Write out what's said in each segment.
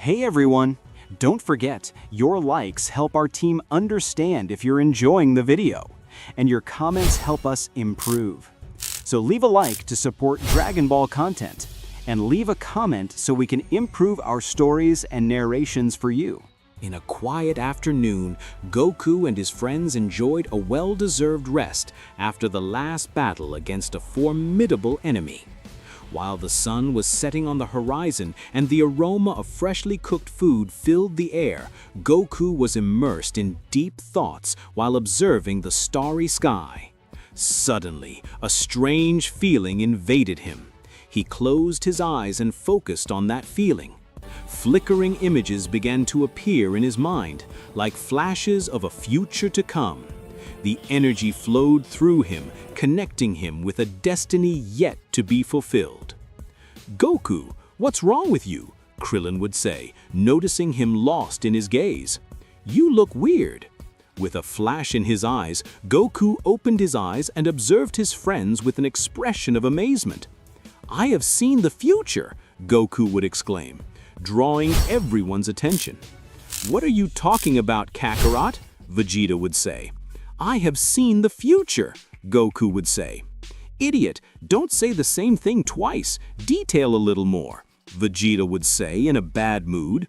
Hey everyone! Don't forget, your likes help our team understand if you're enjoying the video, and your comments help us improve. So leave a like to support Dragon Ball content, and leave a comment so we can improve our stories and narrations for you. In a quiet afternoon, Goku and his friends enjoyed a well-deserved rest after the last battle against a formidable enemy. While the sun was setting on the horizon and the aroma of freshly cooked food filled the air, Goku was immersed in deep thoughts while observing the starry sky. Suddenly, a strange feeling invaded him. He closed his eyes and focused on that feeling. Flickering images began to appear in his mind, like flashes of a future to come. The energy flowed through him, connecting him with a destiny yet to be fulfilled. "Goku, what's wrong with you?" Krillin would say, noticing him lost in his gaze. "You look weird." With a flash in his eyes, Goku opened his eyes and observed his friends with an expression of amazement. "I have seen the future," Goku would exclaim, drawing everyone's attention. "What are you talking about, Kakarot?" Vegeta would say. "I have seen the future," Goku would say. "Idiot, don't say the same thing twice. Detail a little more," Vegeta would say in a bad mood.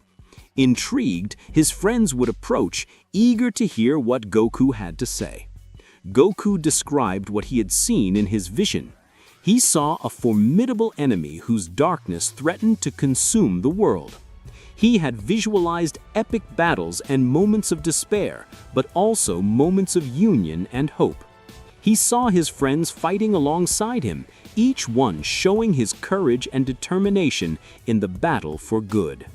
Intrigued, his friends would approach, eager to hear what Goku had to say. Goku described what he had seen in his vision. He saw a formidable enemy whose darkness threatened to consume the world. He had visualized epic battles and moments of despair, but also moments of union and hope. He saw his friends fighting alongside him, each one showing his courage and determination in the battle for good.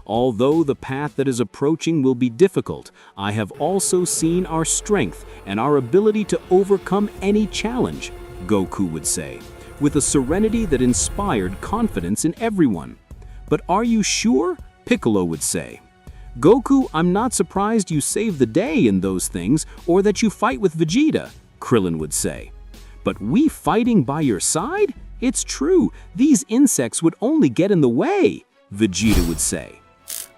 "Although the path that is approaching will be difficult, I have also seen our strength and our ability to overcome any challenge," Goku would say, with a serenity that inspired confidence in everyone. "But are you sure?" Piccolo would say. "Goku, I'm not surprised you saved the day in those things or that you fight with Vegeta," Krillin would say. "But we fighting by your side? It's true, these insects would only get in the way," Vegeta would say.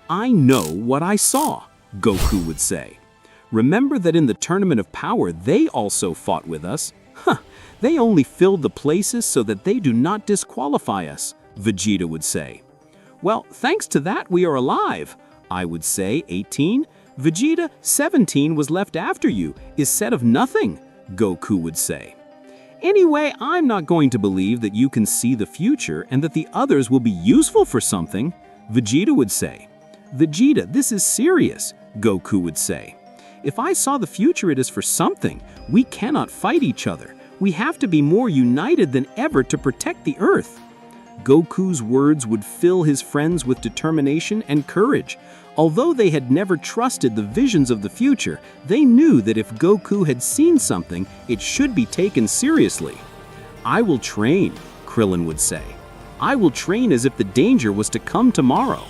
"I know what I saw," Goku would say. "Remember that in the Tournament of Power they also fought with us? Huh, they only filled the places so that they do not disqualify us," Vegeta would say. "Well, thanks to that we are alive," I would say. 18. "Vegeta, 17 was left after you, is said of nothing," Goku would say. "Anyway, I'm not going to believe that you can see the future and that the others will be useful for something," Vegeta would say. "Vegeta, this is serious," Goku would say. "If I saw the future, it is for something. We cannot fight each other. We have to be more united than ever to protect the Earth." Goku's words would fill his friends with determination and courage. Although they had never trusted the visions of the future, they knew that if Goku had seen something, it should be taken seriously. "I will train," Krillin would say. "I will train as if the danger was to come tomorrow.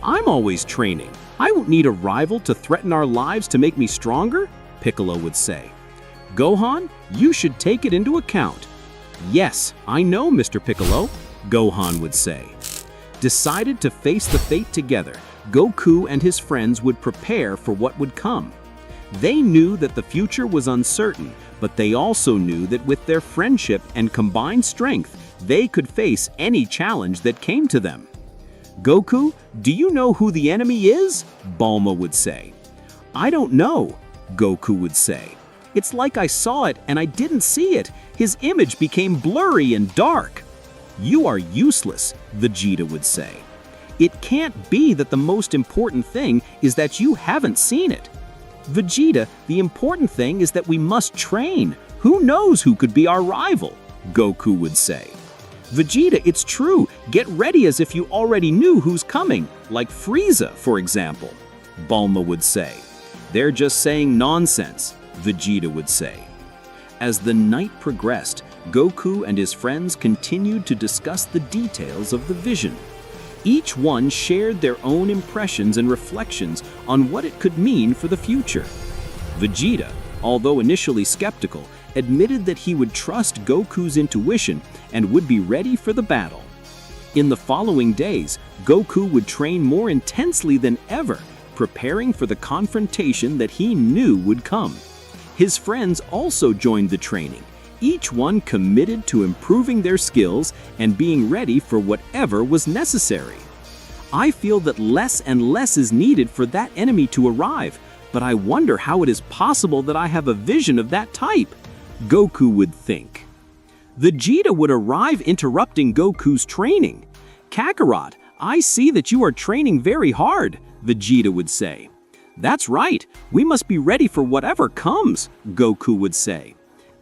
I'm always training. I won't need a rival to threaten our lives to make me stronger," Piccolo would say. "Gohan, you should take it into account." "Yes, I know, Mr. Piccolo," Gohan would say. Decided to face the fate together, Goku and his friends would prepare for what would come. They knew that the future was uncertain, but they also knew that with their friendship and combined strength, they could face any challenge that came to them. "Goku, do you know who the enemy is?" Bulma would say. "I don't know," Goku would say. "It's like I saw it and I didn't see it. His image became blurry and dark." "You are useless," Vegeta would say. "It can't be that the most important thing is that you haven't seen it." "Vegeta, the important thing is that we must train. Who knows who could be our rival?" Goku would say. "Vegeta, it's true. Get ready as if you already knew who's coming, like Frieza, for example," Bulma would say. "They're just saying nonsense," Vegeta would say. As the night progressed, Goku and his friends continued to discuss the details of the vision. Each one shared their own impressions and reflections on what it could mean for the future. Vegeta, although initially skeptical, admitted that he would trust Goku's intuition and would be ready for the battle. In the following days, Goku would train more intensely than ever, preparing for the confrontation that he knew would come. His friends also joined the training, each one committed to improving their skills and being ready for whatever was necessary. I feel that less and less is needed for that enemy to arrive, but I wonder how it is possible that I have a vision of that type, Goku would think. Vegeta would arrive interrupting Goku's training. Kakarot, I see that you are training very hard, Vegeta would say. That's right, we must be ready for whatever comes, Goku would say.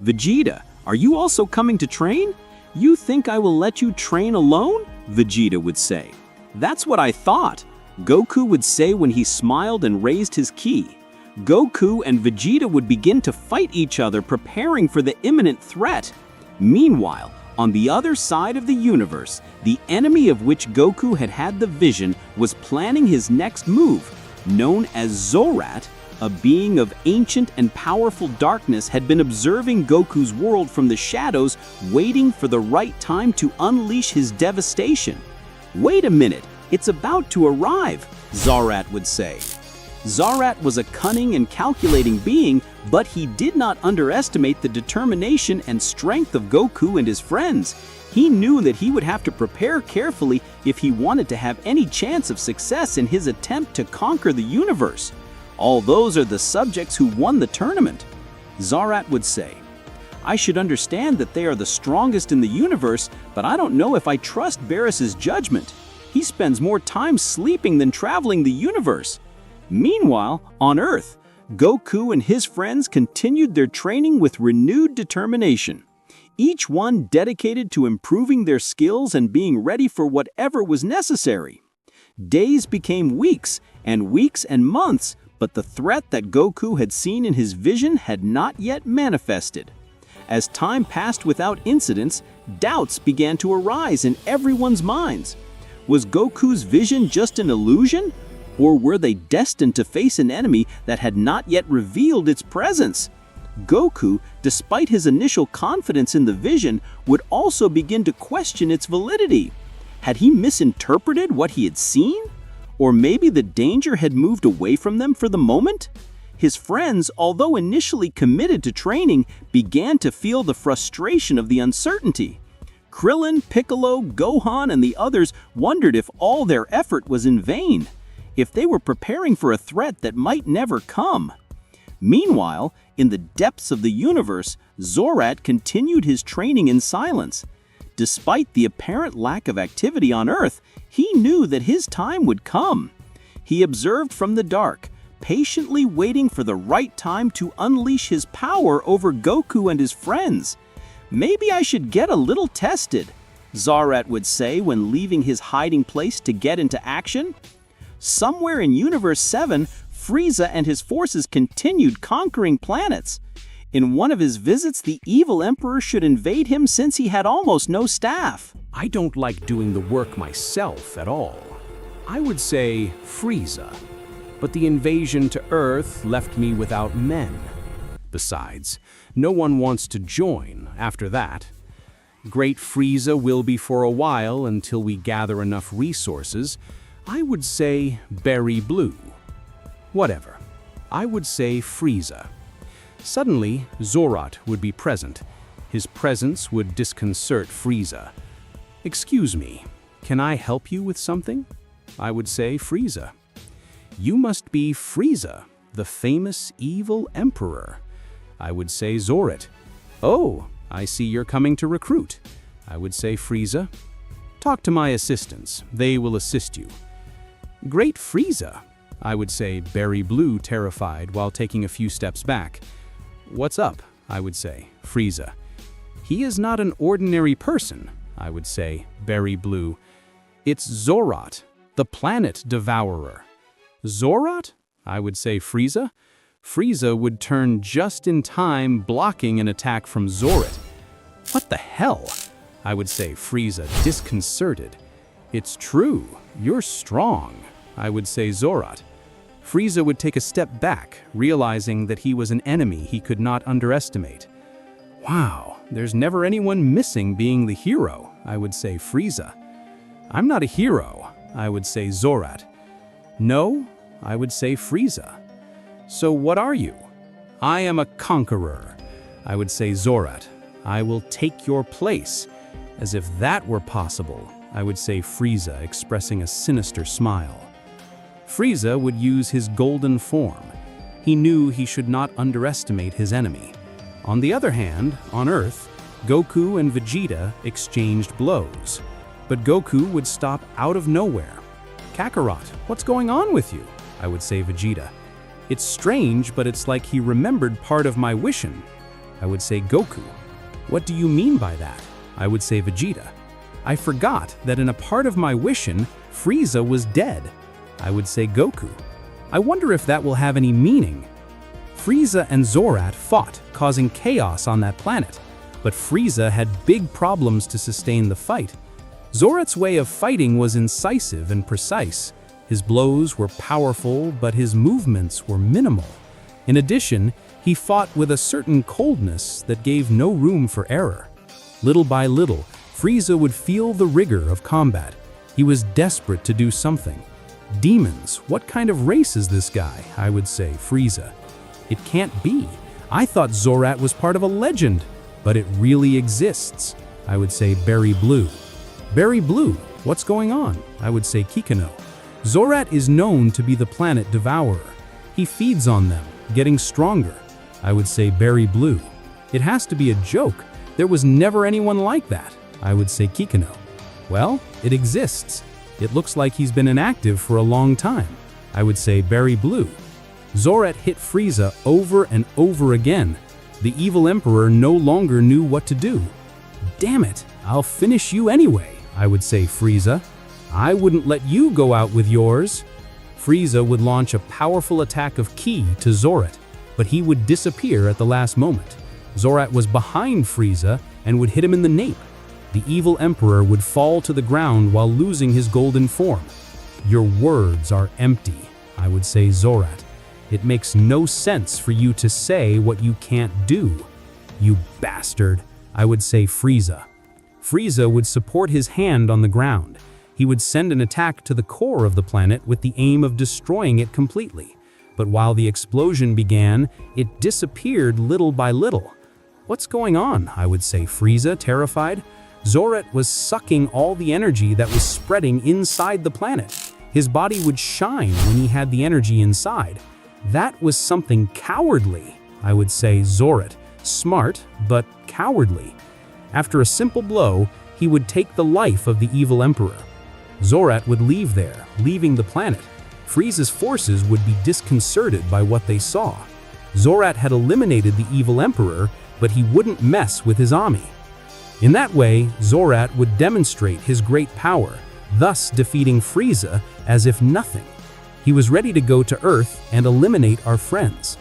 Vegeta, are you also coming to train? You think I will let you train alone? Vegeta would say. That's what I thought, Goku would say when he smiled and raised his ki. Goku and Vegeta would begin to fight each other, preparing for the imminent threat. Meanwhile, on the other side of the universe, the enemy of which Goku had had the vision was planning his next move. Known as Zorat, a being of ancient and powerful darkness had been observing Goku's world from the shadows, waiting for the right time to unleash his devastation. Wait a minute, it's about to arrive, Zorat would say. Zorat was a cunning and calculating being, but he did not underestimate the determination and strength of Goku and his friends. He knew that he would have to prepare carefully if he wanted to have any chance of success in his attempt to conquer the universe. All those are the subjects who won the tournament. Zorat would say, I should understand that they are the strongest in the universe, but I don't know if I trust Beerus's judgment. He spends more time sleeping than traveling the universe. Meanwhile, on Earth, Goku and his friends continued their training with renewed determination. Each one dedicated to improving their skills and being ready for whatever was necessary. Days became weeks, and weeks and months, but the threat that Goku had seen in his vision had not yet manifested. As time passed without incidents, doubts began to arise in everyone's minds. Was Goku's vision just an illusion? Or were they destined to face an enemy that had not yet revealed its presence? Goku, despite his initial confidence in the vision, would also begin to question its validity. Had he misinterpreted what he had seen? Or maybe the danger had moved away from them for the moment? His friends, although initially committed to training, began to feel the frustration of the uncertainty. Krillin, Piccolo, Gohan, and the others wondered if all their effort was in vain, if they were preparing for a threat that might never come. Meanwhile, in the depths of the universe, Zorat continued his training in silence. Despite the apparent lack of activity on Earth, he knew that his time would come. He observed from the dark, patiently waiting for the right time to unleash his power over Goku and his friends. Maybe I should get a little tested, Zorat would say when leaving his hiding place to get into action. Somewhere in Universe 7, Frieza and his forces continued conquering planets. In one of his visits, the evil emperor should invade him since he had almost no staff. I don't like doing the work myself at all. I would say Frieza. But the invasion to Earth left me without men. Besides, no one wants to join after that. Great Frieza will be for a while until we gather enough resources. I would say Berry Blue. Whatever. I would say Frieza. Suddenly, Zorat would be present. His presence would disconcert Frieza. Excuse me, can I help you with something? I would say Frieza. You must be Frieza, the famous evil emperor. I would say Zorat. Oh, I see you're coming to recruit. I would say Frieza. Talk to my assistants, they will assist you. Great Frieza, I would say Berry Blue, terrified while taking a few steps back. What's up? I would say Frieza. He is not an ordinary person, I would say Berry Blue. It's Zorat, the planet devourer. Zorat? I would say Frieza. Frieza would turn just in time, blocking an attack from Zorat. What the hell? I would say Frieza, disconcerted. It's true, you're strong, I would say Zorat. Frieza would take a step back, realizing that he was an enemy he could not underestimate. Wow, there's never anyone missing being the hero, I would say Frieza. I'm not a hero, I would say Zorat. No, I would say Frieza. So what are you? I am a conqueror, I would say Zorat. I will take your place. As if that were possible, I would say Frieza, expressing a sinister smile. Frieza would use his golden form. He knew he should not underestimate his enemy. On the other hand, on Earth, Goku and Vegeta exchanged blows. But Goku would stop out of nowhere. Kakarot, what's going on with you? I would say Vegeta. It's strange, but it's like he remembered part of my Wishin. I would say Goku. What do you mean by that? I would say Vegeta. I forgot that in a part of my Wishin, Frieza was dead. I would say Goku. I wonder if that will have any meaning. Frieza and Zorat fought, causing chaos on that planet. But Frieza had big problems to sustain the fight. Zorat's way of fighting was incisive and precise. His blows were powerful, but his movements were minimal. In addition, he fought with a certain coldness that gave no room for error. Little by little, Frieza would feel the rigor of combat. He was desperate to do something. Demons, what kind of race is this guy? I would say Frieza. It can't be. I thought Zorat was part of a legend, but it really exists. I would say Berry Blue. Berry Blue, what's going on? I would say Kikano. Zorat is known to be the planet devourer. He feeds on them, getting stronger. I would say Berry Blue. It has to be a joke. There was never anyone like that. I would say Kikano. Well, it exists. It looks like he's been inactive for a long time. I would say Berry Blue. Zorat hit Frieza over and over again. The evil emperor no longer knew what to do. Damn it, I'll finish you anyway, I would say Frieza. I wouldn't let you go out with yours. Frieza would launch a powerful attack of ki to Zorat, but he would disappear at the last moment. Zorat was behind Frieza and would hit him in the nape. The evil emperor would fall to the ground while losing his golden form. Your words are empty, I would say Zorat. It makes no sense for you to say what you can't do. You bastard, I would say Frieza. Frieza would support his hand on the ground. He would send an attack to the core of the planet with the aim of destroying it completely. But while the explosion began, it disappeared little by little. What's going on? I would say Frieza, terrified. Zorat was sucking all the energy that was spreading inside the planet. His body would shine when he had the energy inside. That was something cowardly, I would say Zorat. Smart, but cowardly. After a simple blow, he would take the life of the evil emperor. Zorat would leave there, leaving the planet. Frieza's forces would be disconcerted by what they saw. Zorat had eliminated the evil emperor, but he wouldn't mess with his army. In that way, Zorat would demonstrate his great power, thus defeating Frieza as if nothing. He was ready to go to Earth and eliminate our friends.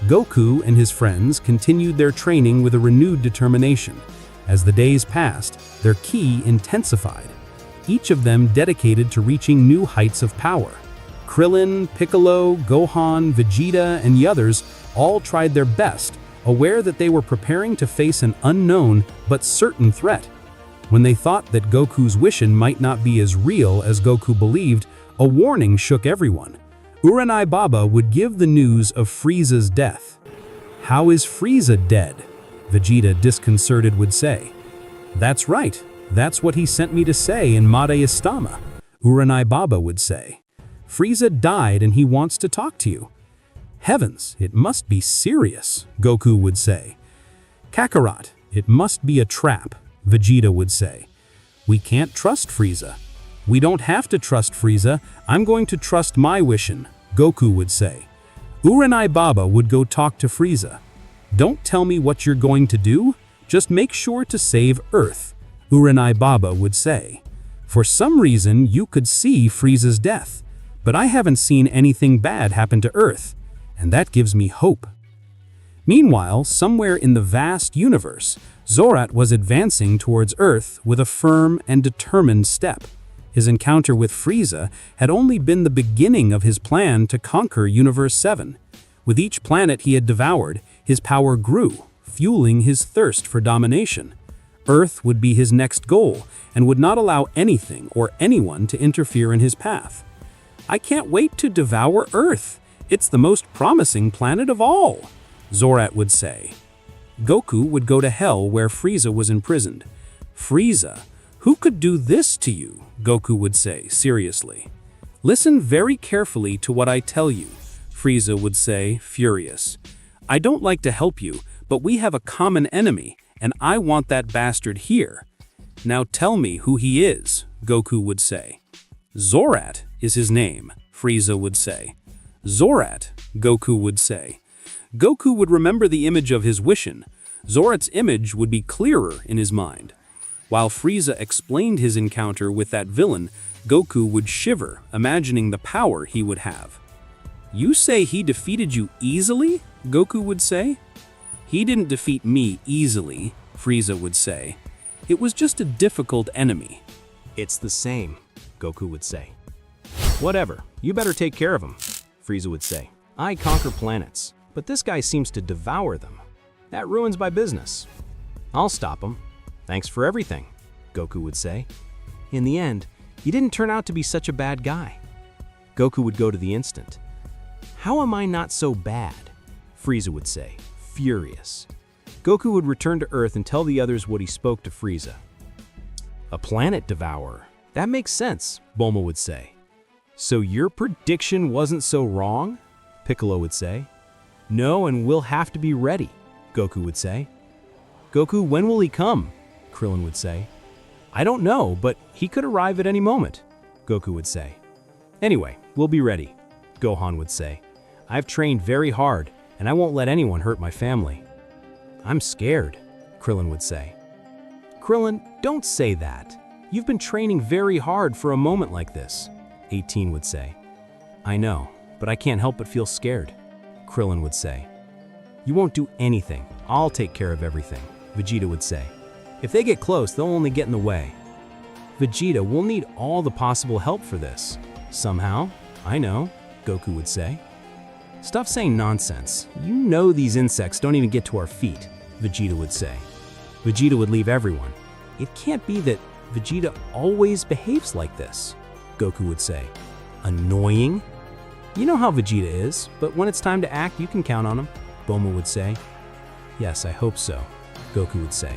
Goku and his friends continued their training with a renewed determination. As the days passed, their ki intensified. Each of them dedicated to reaching new heights of power. Krillin, Piccolo, Gohan, Vegeta, and the others all tried their best, aware that they were preparing to face an unknown but certain threat. When they thought that Goku's Wishin might not be as real as Goku believed, a warning shook everyone. Uranai Baba would give the news of Frieza's death. "How is Frieza dead?" Vegeta, disconcerted, would say. "That's right. That's what he sent me to say in Mada Istama," Uranai Baba would say. "Frieza died and he wants to talk to you." "Heavens, it must be serious," Goku would say. "Kakarot, it must be a trap," Vegeta would say. "We can't trust Frieza." "We don't have to trust Frieza. I'm going to trust my Wishin," Goku would say. Uranai Baba would go talk to Frieza. "Don't tell me what you're going to do. Just make sure to save Earth," Uranai Baba would say. "For some reason, you could see Frieza's death, but I haven't seen anything bad happen to Earth, and that gives me hope." Meanwhile, somewhere in the vast universe, Zorat was advancing towards Earth with a firm and determined step. His encounter with Frieza had only been the beginning of his plan to conquer Universe 7. With each planet he had devoured, his power grew, fueling his thirst for domination. Earth would be his next goal and would not allow anything or anyone to interfere in his path. "I can't wait to devour Earth. It's the most promising planet of all," Zorat would say. Goku would go to hell where Frieza was imprisoned. "Frieza, who could do this to you?" Goku would say seriously. "Listen very carefully to what I tell you," Frieza would say, furious. "I don't like to help you, but we have a common enemy, and I want that bastard here. Now tell me who he is," Goku would say. "Zorat is his name," Frieza would say. "Zorat," Goku would say. Goku would remember the image of his Wishin. Zorat's image would be clearer in his mind. While Frieza explained his encounter with that villain, Goku would shiver, imagining the power he would have. "You say he defeated you easily?" Goku would say. "He didn't defeat me easily," Frieza would say. "It was just a difficult enemy." It's the same, Goku would say. "Whatever, you better take care of him," Frieza would say. "I conquer planets, but this guy seems to devour them. That ruins my business. I'll stop him. Thanks for everything," Goku would say. "In the end, you didn't turn out to be such a bad guy." Goku would go to the instant. "How am I not so bad?" Frieza would say, furious. Goku would return to Earth and tell the others what he spoke to Frieza. "A planet devourer. That makes sense," Bulma would say. "So your prediction wasn't so wrong?" Piccolo would say. "No, and we'll have to be ready," Goku would say. "Goku, when will he come?" Krillin would say. "I don't know, but he could arrive at any moment," Goku would say. "Anyway, we'll be ready," Gohan would say. "I've trained very hard, and I won't let anyone hurt my family." "I'm scared," Krillin would say. "Krillin, don't say that. You've been training very hard for a moment like this," 18 would say. "I know, but I can't help but feel scared," Krillin would say. "You won't do anything. I'll take care of everything," Vegeta would say. "If they get close, they'll only get in the way." "Vegeta, we'll need all the possible help for this. Somehow, I know," Goku would say. "Stop saying nonsense. You know these insects don't even get to our feet," Vegeta would say. Vegeta would leave everyone. "It can't be that Vegeta always behaves like this," Goku would say. "Annoying? You know how Vegeta is, but when it's time to act, you can count on him," Bulma would say. "Yes, I hope so," Goku would say.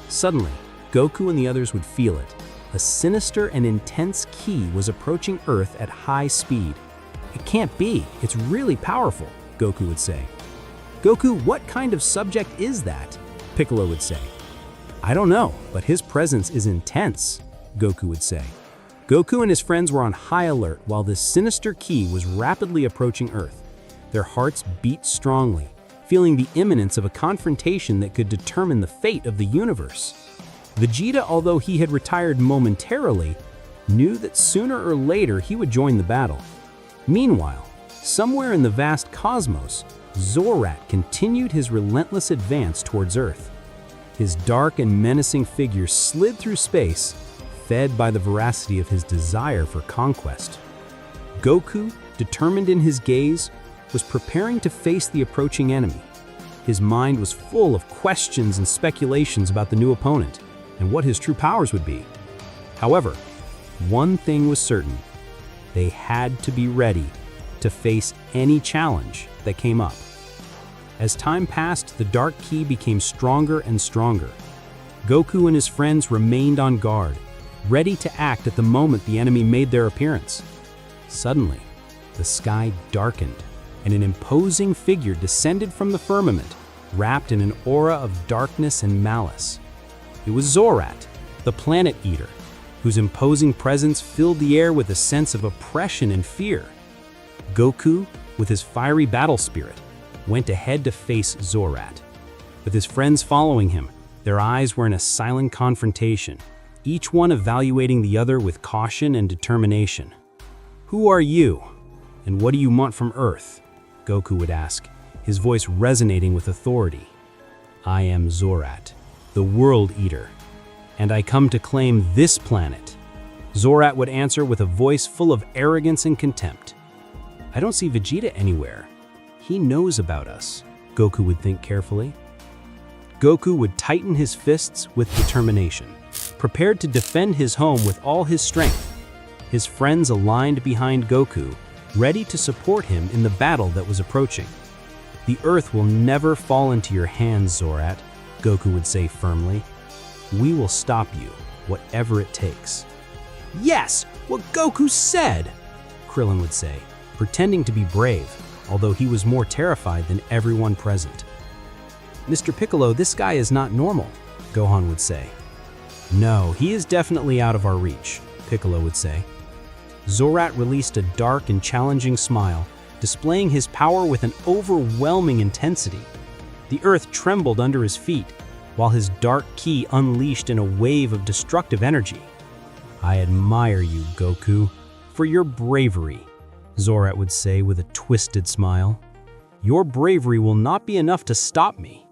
Suddenly, Goku and the others would feel it. A sinister and intense ki was approaching Earth at high speed. "It can't be. It's really powerful," Goku would say. "Goku, what kind of subject is that?" Piccolo would say. "I don't know, but his presence is intense," Goku would say. Goku and his friends were on high alert while this sinister ki was rapidly approaching Earth. Their hearts beat strongly, feeling the imminence of a confrontation that could determine the fate of the universe. Vegeta, although he had retired momentarily, knew that sooner or later he would join the battle. Meanwhile, somewhere in the vast cosmos, Zorat continued his relentless advance towards Earth. His dark and menacing figure slid through space, fed by the voracity of his desire for conquest. Goku, determined in his gaze, was preparing to face the approaching enemy. His mind was full of questions and speculations about the new opponent and what his true powers would be. However, one thing was certain. They had to be ready to face any challenge that came up. As time passed, the dark ki became stronger and stronger. Goku and his friends remained on guard, ready to act at the moment the enemy made their appearance. Suddenly, the sky darkened, and an imposing figure descended from the firmament, wrapped in an aura of darkness and malice. It was Zorat, the Planet Eater, whose imposing presence filled the air with a sense of oppression and fear. Goku, with his fiery battle spirit, went ahead to face Zorat. With his friends following him, their eyes were in a silent confrontation, each one evaluating the other with caution and determination. "Who are you? And what do you want from Earth?" Goku would ask, his voice resonating with authority. "I am Zorat, the World Eater, and I come to claim this planet," Zorat would answer with a voice full of arrogance and contempt. "I don't see Vegeta anywhere. He knows about us," Goku would think carefully. Goku would tighten his fists with determination, prepared to defend his home with all his strength. His friends aligned behind Goku, ready to support him in the battle that was approaching. "The Earth will never fall into your hands, Zorat," Goku would say firmly. "We will stop you, whatever it takes." "Yes, what Goku said!" Krillin would say, pretending to be brave, although he was more terrified than everyone present. "Mr. Piccolo, this guy is not normal," Gohan would say. "No, he is definitely out of our reach," Piccolo would say. Zorat released a dark and challenging smile, displaying his power with an overwhelming intensity. The earth trembled under his feet, while his dark ki unleashed in a wave of destructive energy. "I admire you, Goku, for your bravery," Zorat would say with a twisted smile. "Your bravery will not be enough to stop me.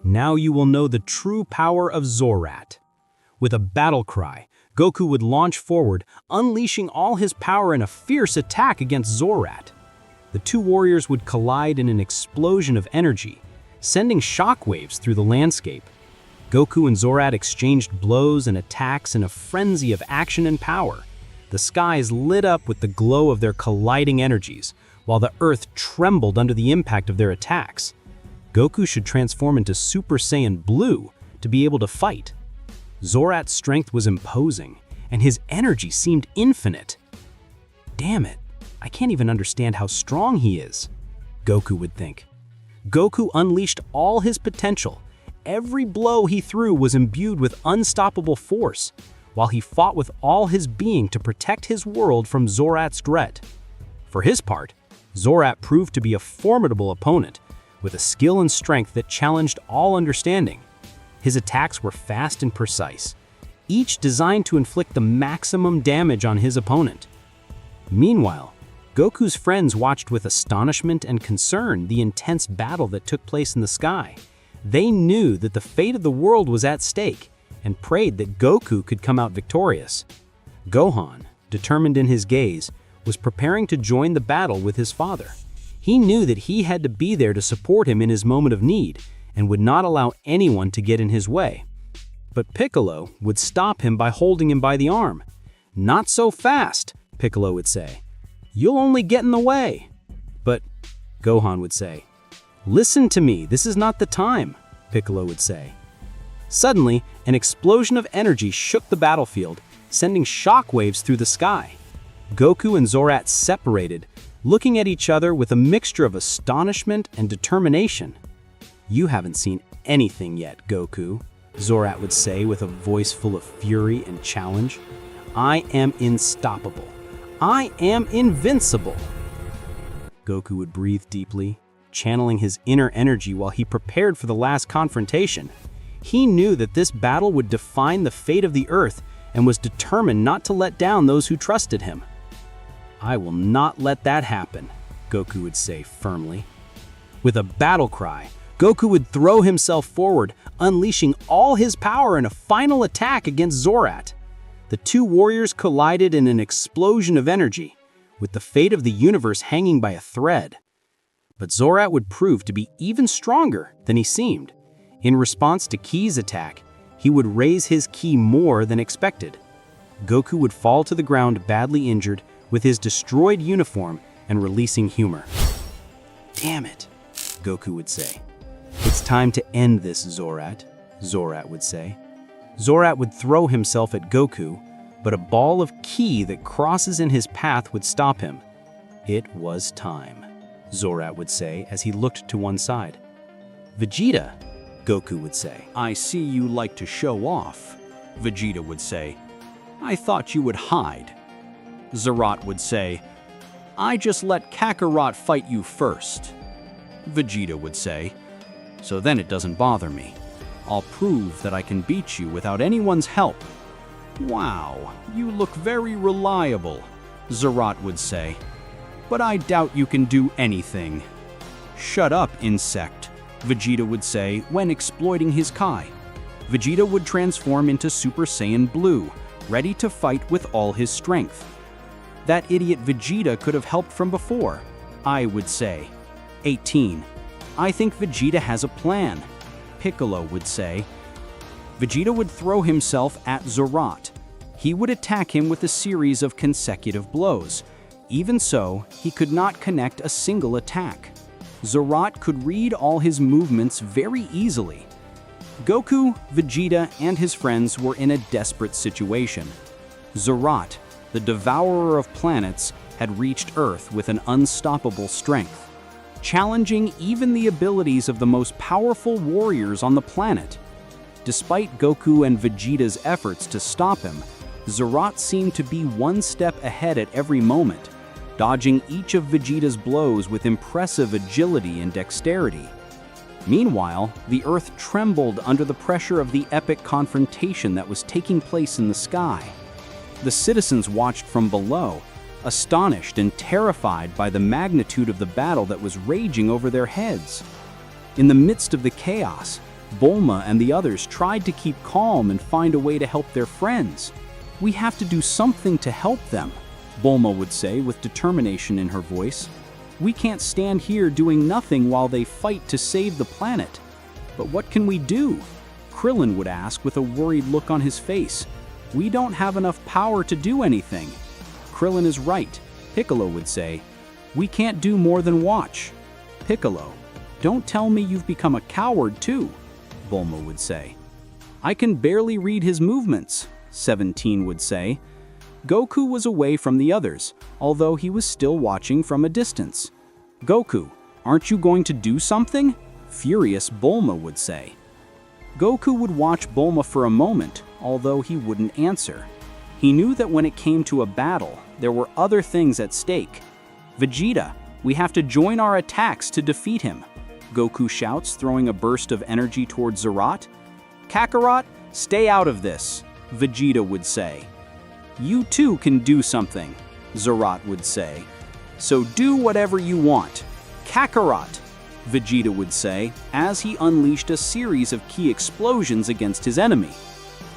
Now you will know the true power of Zorat." With a battle cry, Goku would launch forward, unleashing all his power in a fierce attack against Zorat. The two warriors would collide in an explosion of energy, sending shockwaves through the landscape. Goku and Zorat exchanged blows and attacks in a frenzy of action and power. The skies lit up with the glow of their colliding energies, while the earth trembled under the impact of their attacks. Goku should transform into Super Saiyan Blue to be able to fight. Zorat's strength was imposing, and his energy seemed infinite. "Damn it, I can't even understand how strong he is," Goku would think. Goku unleashed all his potential. Every blow he threw was imbued with unstoppable force, while he fought with all his being to protect his world from Zorat's threat. For his part, Zorat proved to be a formidable opponent, with a skill and strength that challenged all understanding. His attacks were fast and precise, each designed to inflict the maximum damage on his opponent. Meanwhile, Goku's friends watched with astonishment and concern the intense battle that took place in the sky. They knew that the fate of the world was at stake and prayed that Goku could come out victorious. Gohan, determined in his gaze, was preparing to join the battle with his father. He knew that he had to be there to support him in his moment of need and would not allow anyone to get in his way. But Piccolo would stop him by holding him by the arm. "Not so fast," Piccolo would say. "You'll only get in the way." "But," Gohan would say. "Listen to me, this is not the time," Piccolo would say. Suddenly, an explosion of energy shook the battlefield, sending shockwaves through the sky. Goku and Zorat separated, looking at each other with a mixture of astonishment and determination. "You haven't seen anything yet, Goku," Zorat would say with a voice full of fury and challenge. "I am unstoppable. I am invincible." Goku would breathe deeply, channeling his inner energy while he prepared for the last confrontation. He knew that this battle would define the fate of the Earth and was determined not to let down those who trusted him. "I will not let that happen," Goku would say firmly. With a battle cry, Goku would throw himself forward, unleashing all his power in a final attack against Zorat. The two warriors collided in an explosion of energy, with the fate of the universe hanging by a thread. But Zorat would prove to be even stronger than he seemed. In response to Ki's attack, he would raise his ki more than expected. Goku would fall to the ground badly injured, with his destroyed uniform and releasing humor. "Damn it," Goku would say. "It's time to end this, Zorat," Zorat would say. Zorat would throw himself at Goku, but a ball of ki that crosses in his path would stop him. "It was time," Zorat would say as he looked to one side. "Vegeta," Goku would say. "I see you like to show off," Vegeta would say. "I thought you would hide." Zorat would say, "I just let Kakarot fight you first." Vegeta would say, "So then it doesn't bother me. I'll prove that I can beat you without anyone's help." "Wow, you look very reliable," Zorat would say. "But I doubt you can do anything." "Shut up, insect," Vegeta would say when exploiting his Kai. Vegeta would transform into Super Saiyan Blue, ready to fight with all his strength. "That idiot Vegeta could have helped from before," I would say. 18. "I think Vegeta has a plan." Piccolo would say. Vegeta would throw himself at Zerot. He would attack him with a series of consecutive blows. Even so, he could not connect a single attack. Zerot could read all his movements very easily. Goku, Vegeta, and his friends were in a desperate situation. Zerot, the devourer of planets, had reached Earth with an unstoppable strength, challenging even the abilities of the most powerful warriors on the planet. Despite Goku and Vegeta's efforts to stop him, Zerot seemed to be one step ahead at every moment, dodging each of Vegeta's blows with impressive agility and dexterity. Meanwhile, the Earth trembled under the pressure of the epic confrontation that was taking place in the sky. The citizens watched from below, astonished and terrified by the magnitude of the battle that was raging over their heads. In the midst of the chaos, Bulma and the others tried to keep calm and find a way to help their friends. "We have to do something to help them," Bulma would say with determination in her voice. "We can't stand here doing nothing while they fight to save the planet." "But what can we do?" Krillin would ask with a worried look on his face. "We don't have enough power to do anything." "Krillin is right," Piccolo would say. "We can't do more than watch." "Piccolo, don't tell me you've become a coward too," Bulma would say. "I can barely read his movements," 17 would say. Goku was away from the others, although he was still watching from a distance. "Goku, aren't you going to do something?" Furious Bulma would say. Goku would watch Bulma for a moment, although he wouldn't answer. He knew that when it came to a battle, there were other things at stake. "Vegeta, we have to join our attacks to defeat him," Goku shouts, throwing a burst of energy towards Zerot. "Kakarot, stay out of this," Vegeta would say. "You too can do something," Zerot would say. "So do whatever you want. Kakarot," Vegeta would say, as he unleashed a series of key explosions against his enemy.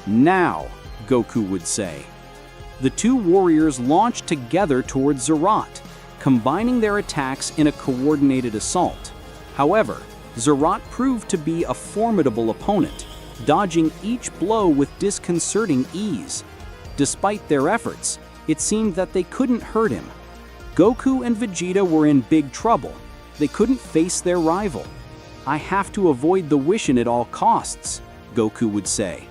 "Now," Goku would say. The two warriors launched together towards Zerot, combining their attacks in a coordinated assault. However, Zerot proved to be a formidable opponent, dodging each blow with disconcerting ease. Despite their efforts, it seemed that they couldn't hurt him. Goku and Vegeta were in big trouble. They couldn't face their rival. "I have to avoid the Whis at all costs," Goku would say.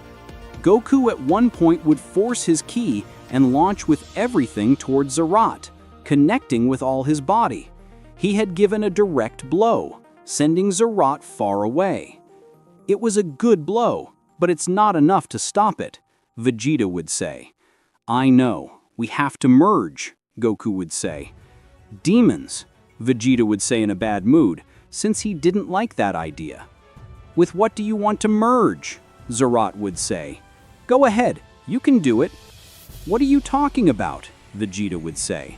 Goku at one point would force his ki and launch with everything towards Zerot, connecting with all his body. He had given a direct blow, sending Zerot far away. "It was a good blow, but it's not enough to stop it," Vegeta would say. "I know, we have to merge," Goku would say. "Demons," Vegeta would say in a bad mood, since he didn't like that idea. "With what do you want to merge?" Zerot would say. "Go ahead, you can do it." "What are you talking about?" Vegeta would say.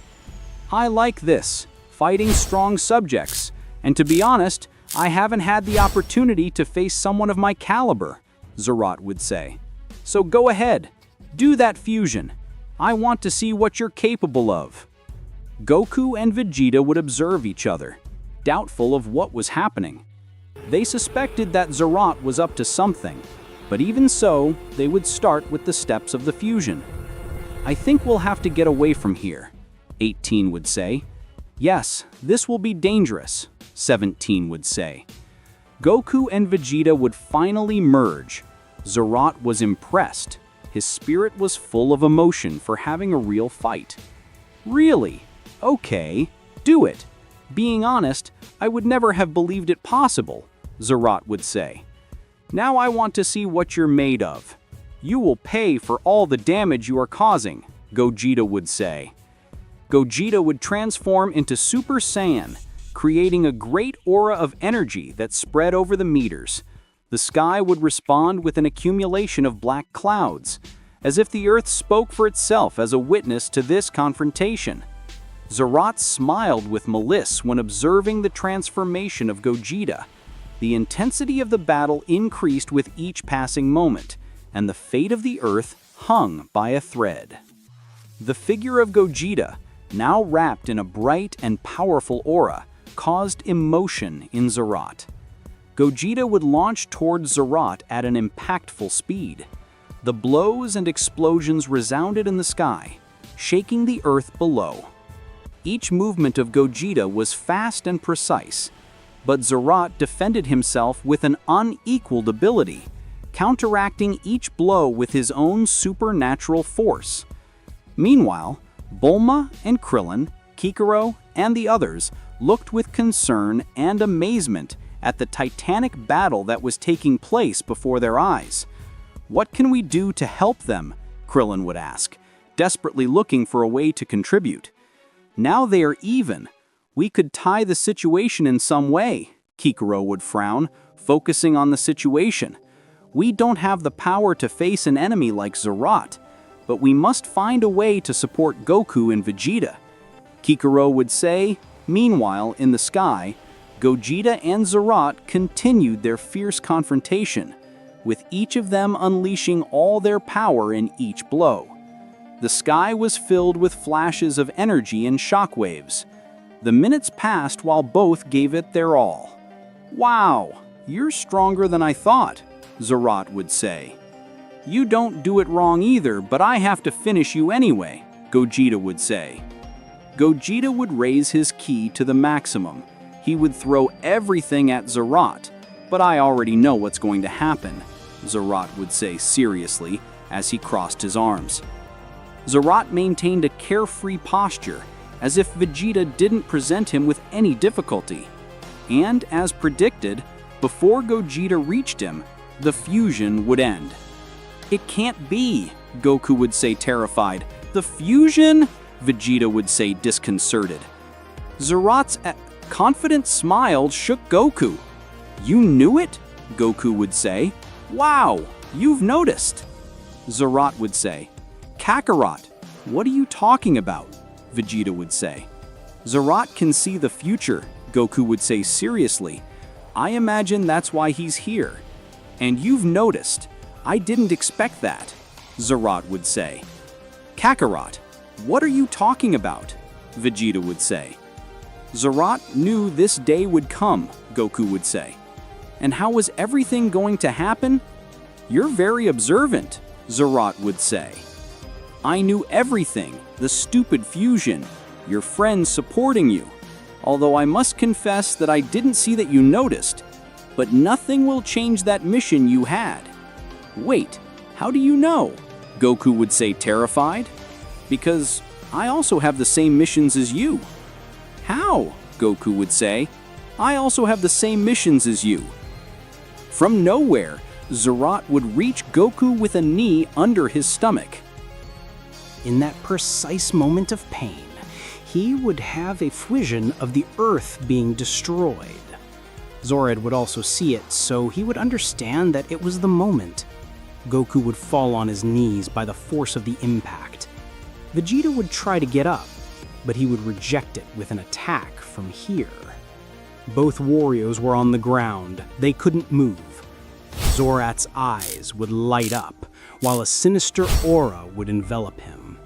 "I like this, fighting strong subjects, and to be honest, I haven't had the opportunity to face someone of my caliber," Zerot would say. "So go ahead, do that fusion. I want to see what you're capable of." Goku and Vegeta would observe each other, doubtful of what was happening. They suspected that Zerot was up to something, but even so, they would start with the steps of the fusion. "I think we'll have to get away from here," 18 would say. "Yes, this will be dangerous," 17 would say. Goku and Vegeta would finally merge. Zerot was impressed. His spirit was full of emotion for having a real fight. "Really? Okay, do it. Being honest, I would never have believed it possible," Zerot would say. "Now I want to see what you're made of. You will pay for all the damage you are causing," Gogeta would say. Gogeta would transform into Super Saiyan, creating a great aura of energy that spread over the meters. The sky would respond with an accumulation of black clouds, as if the earth spoke for itself as a witness to this confrontation. Zerot smiled with malice when observing the transformation of Gogeta. The intensity of the battle increased with each passing moment, and the fate of the earth hung by a thread. The figure of Gogeta, now wrapped in a bright and powerful aura, caused emotion in Zerot. Gogeta would launch towards Zerot at an impactful speed. The blows and explosions resounded in the sky, shaking the earth below. Each movement of Gogeta was fast and precise, but Zerot defended himself with an unequaled ability, counteracting each blow with his own supernatural force. Meanwhile, Bulma and Krillin, Kikoro, and the others looked with concern and amazement at the titanic battle that was taking place before their eyes. "What can we do to help them?" Krillin would ask, desperately looking for a way to contribute. "Now they are even. We could tie the situation in some way," Kikoro would frown, focusing on the situation. "We don't have the power to face an enemy like Zerot, but we must find a way to support Goku and Vegeta," Kikoro would say. Meanwhile, in the sky, Gogeta and Zerot continued their fierce confrontation, with each of them unleashing all their power in each blow. The sky was filled with flashes of energy and shockwaves. The minutes passed while both gave it their all. "Wow, you're stronger than I thought," Zerot would say. "You don't do it wrong either, but I have to finish you anyway," Gogeta would say. Gogeta would raise his ki to the maximum. He would throw everything at Zerot, "But I already know what's going to happen," Zerot would say seriously as he crossed his arms. Zerot maintained a carefree posture, as if Vegeta didn't present him with any difficulty. And as predicted, before Gogeta reached him, the fusion would end. "It can't be," Goku would say terrified. "The fusion?" Vegeta would say disconcerted. Zerot's confident smile shook Goku. "You knew it?" Goku would say. "Wow, you've noticed." Zerot would say. "Kakarot, what are you talking about?" Vegeta would say. "Zerot can see the future," Goku would say seriously. "I imagine that's why he's here." "And you've noticed. I didn't expect that," Zerot would say. "Kakarot, what are you talking about?" Vegeta would say. "Zerot knew this day would come," Goku would say. "And how was everything going to happen?" "You're very observant," Zerot would say. "I knew everything, the stupid fusion, your friends supporting you. Although I must confess that I didn't see that you noticed. But nothing will change that mission you had." "Wait, how do you know?" Goku would say terrified. "Because I also have the same missions as you." "How?" Goku would say. "I also have the same missions as you." From nowhere, Zerot would reach Goku with a knee under his stomach. In that precise moment of pain, he would have a vision of the Earth being destroyed. Zerot would also see it, so he would understand that it was the moment. Goku would fall on his knees by the force of the impact. Vegeta would try to get up, but he would reject it with an attack from here. Both warriors were on the ground. They couldn't move. Zerot's eyes would light up, while a sinister aura would envelop him.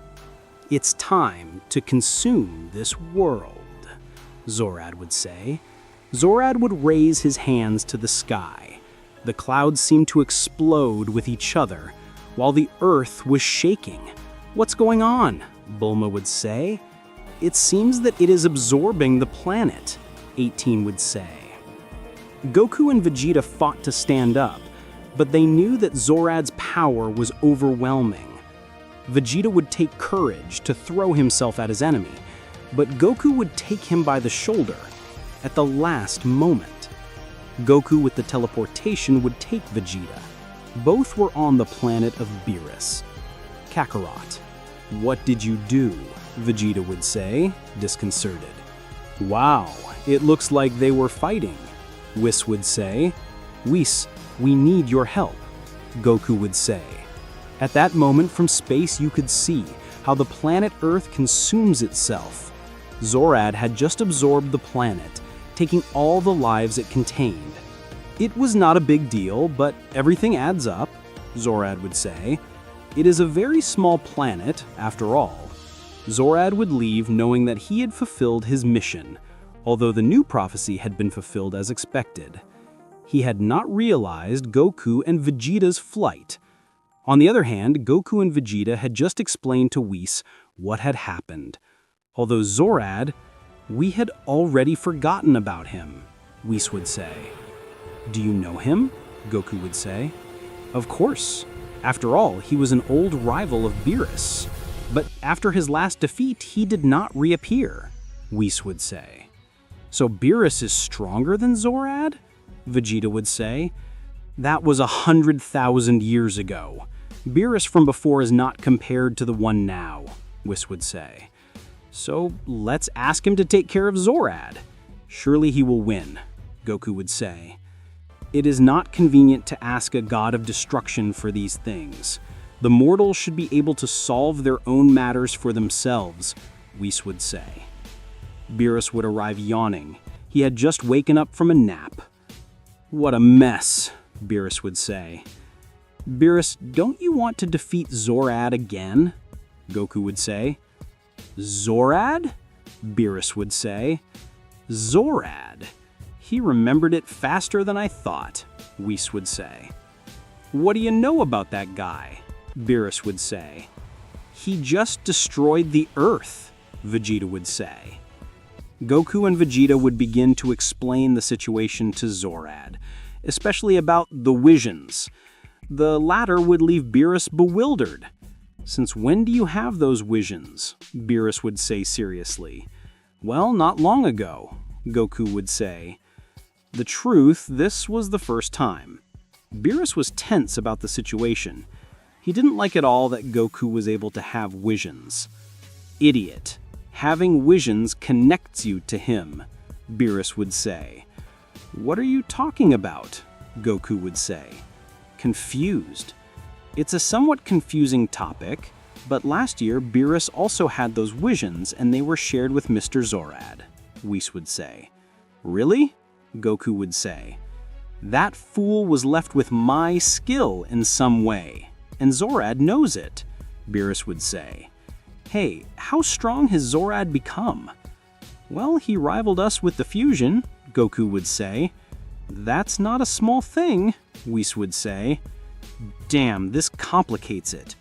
"It's time to consume this world," Zerot would say. Zerot would raise his hands to the sky. The clouds seemed to explode with each other, while the earth was shaking. "What's going on?" Bulma would say. "It seems that it is absorbing the planet," 18 would say. Goku and Vegeta fought to stand up, but they knew that Zerot's power was overwhelming. Vegeta would take courage to throw himself at his enemy, but Goku would take him by the shoulder at the last moment. Goku with the teleportation would take Vegeta. Both were on the planet of Beerus. "Kakarot, what did you do?" Vegeta would say, disconcerted. "Wow, it looks like they were fighting," Whis would say. "Whis, we need your help," Goku would say. At that moment from space you could see how the planet Earth consumes itself. Zerot had just absorbed the planet, taking all the lives it contained. "It was not a big deal, but everything adds up," Zerot would say. "It is a very small planet, after all." Zerot would leave knowing that he had fulfilled his mission, although the new prophecy had been fulfilled as expected. He had not realized Goku and Vegeta's flight. On the other hand, Goku and Vegeta had just explained to Whis what had happened. Although Zorad, we had already forgotten about him, Whis would say. Do you know him? Goku would say. Of course. After all, he was an old rival of Beerus. But after his last defeat, he did not reappear, Whis would say. So Beerus is stronger than Zorad? Vegeta would say. That was 100,000 years ago. Beerus from before is not compared to the one now, Whis would say. So let's ask him to take care of Zorad. Surely he will win, Goku would say. It is not convenient to ask a god of destruction for these things. The mortals should be able to solve their own matters for themselves, Whis would say. Beerus would arrive yawning. He had just waken up from a nap. What a mess, Beerus would say. Beerus, don't you want to defeat Zorad again? Goku would say. Zorad? Beerus would say. Zorad. He remembered it faster than I thought, Whis would say. What do you know about that guy? Beerus would say. He just destroyed the Earth, Vegeta would say. Goku and Vegeta would begin to explain the situation to Zorad, especially about the visions. The latter would leave Beerus bewildered. Since when do you have those visions? Beerus would say seriously. Well, not long ago, Goku would say. The truth, this was the first time. Beerus was tense about the situation. He didn't like at all that Goku was able to have visions. Idiot. Having visions connects you to him, Beerus would say. What are you talking about? Goku would say. Confused. It's a somewhat confusing topic, but last year Beerus also had those visions and they were shared with Mr. Zorad, Whis would say. Really? Goku would say. That fool was left with my skill in some way, and Zorad knows it, Beerus would say. Hey, how strong has Zorad become? Well, he rivaled us with the fusion, Goku would say. That's not a small thing, Whis would say. Damn, this complicates it,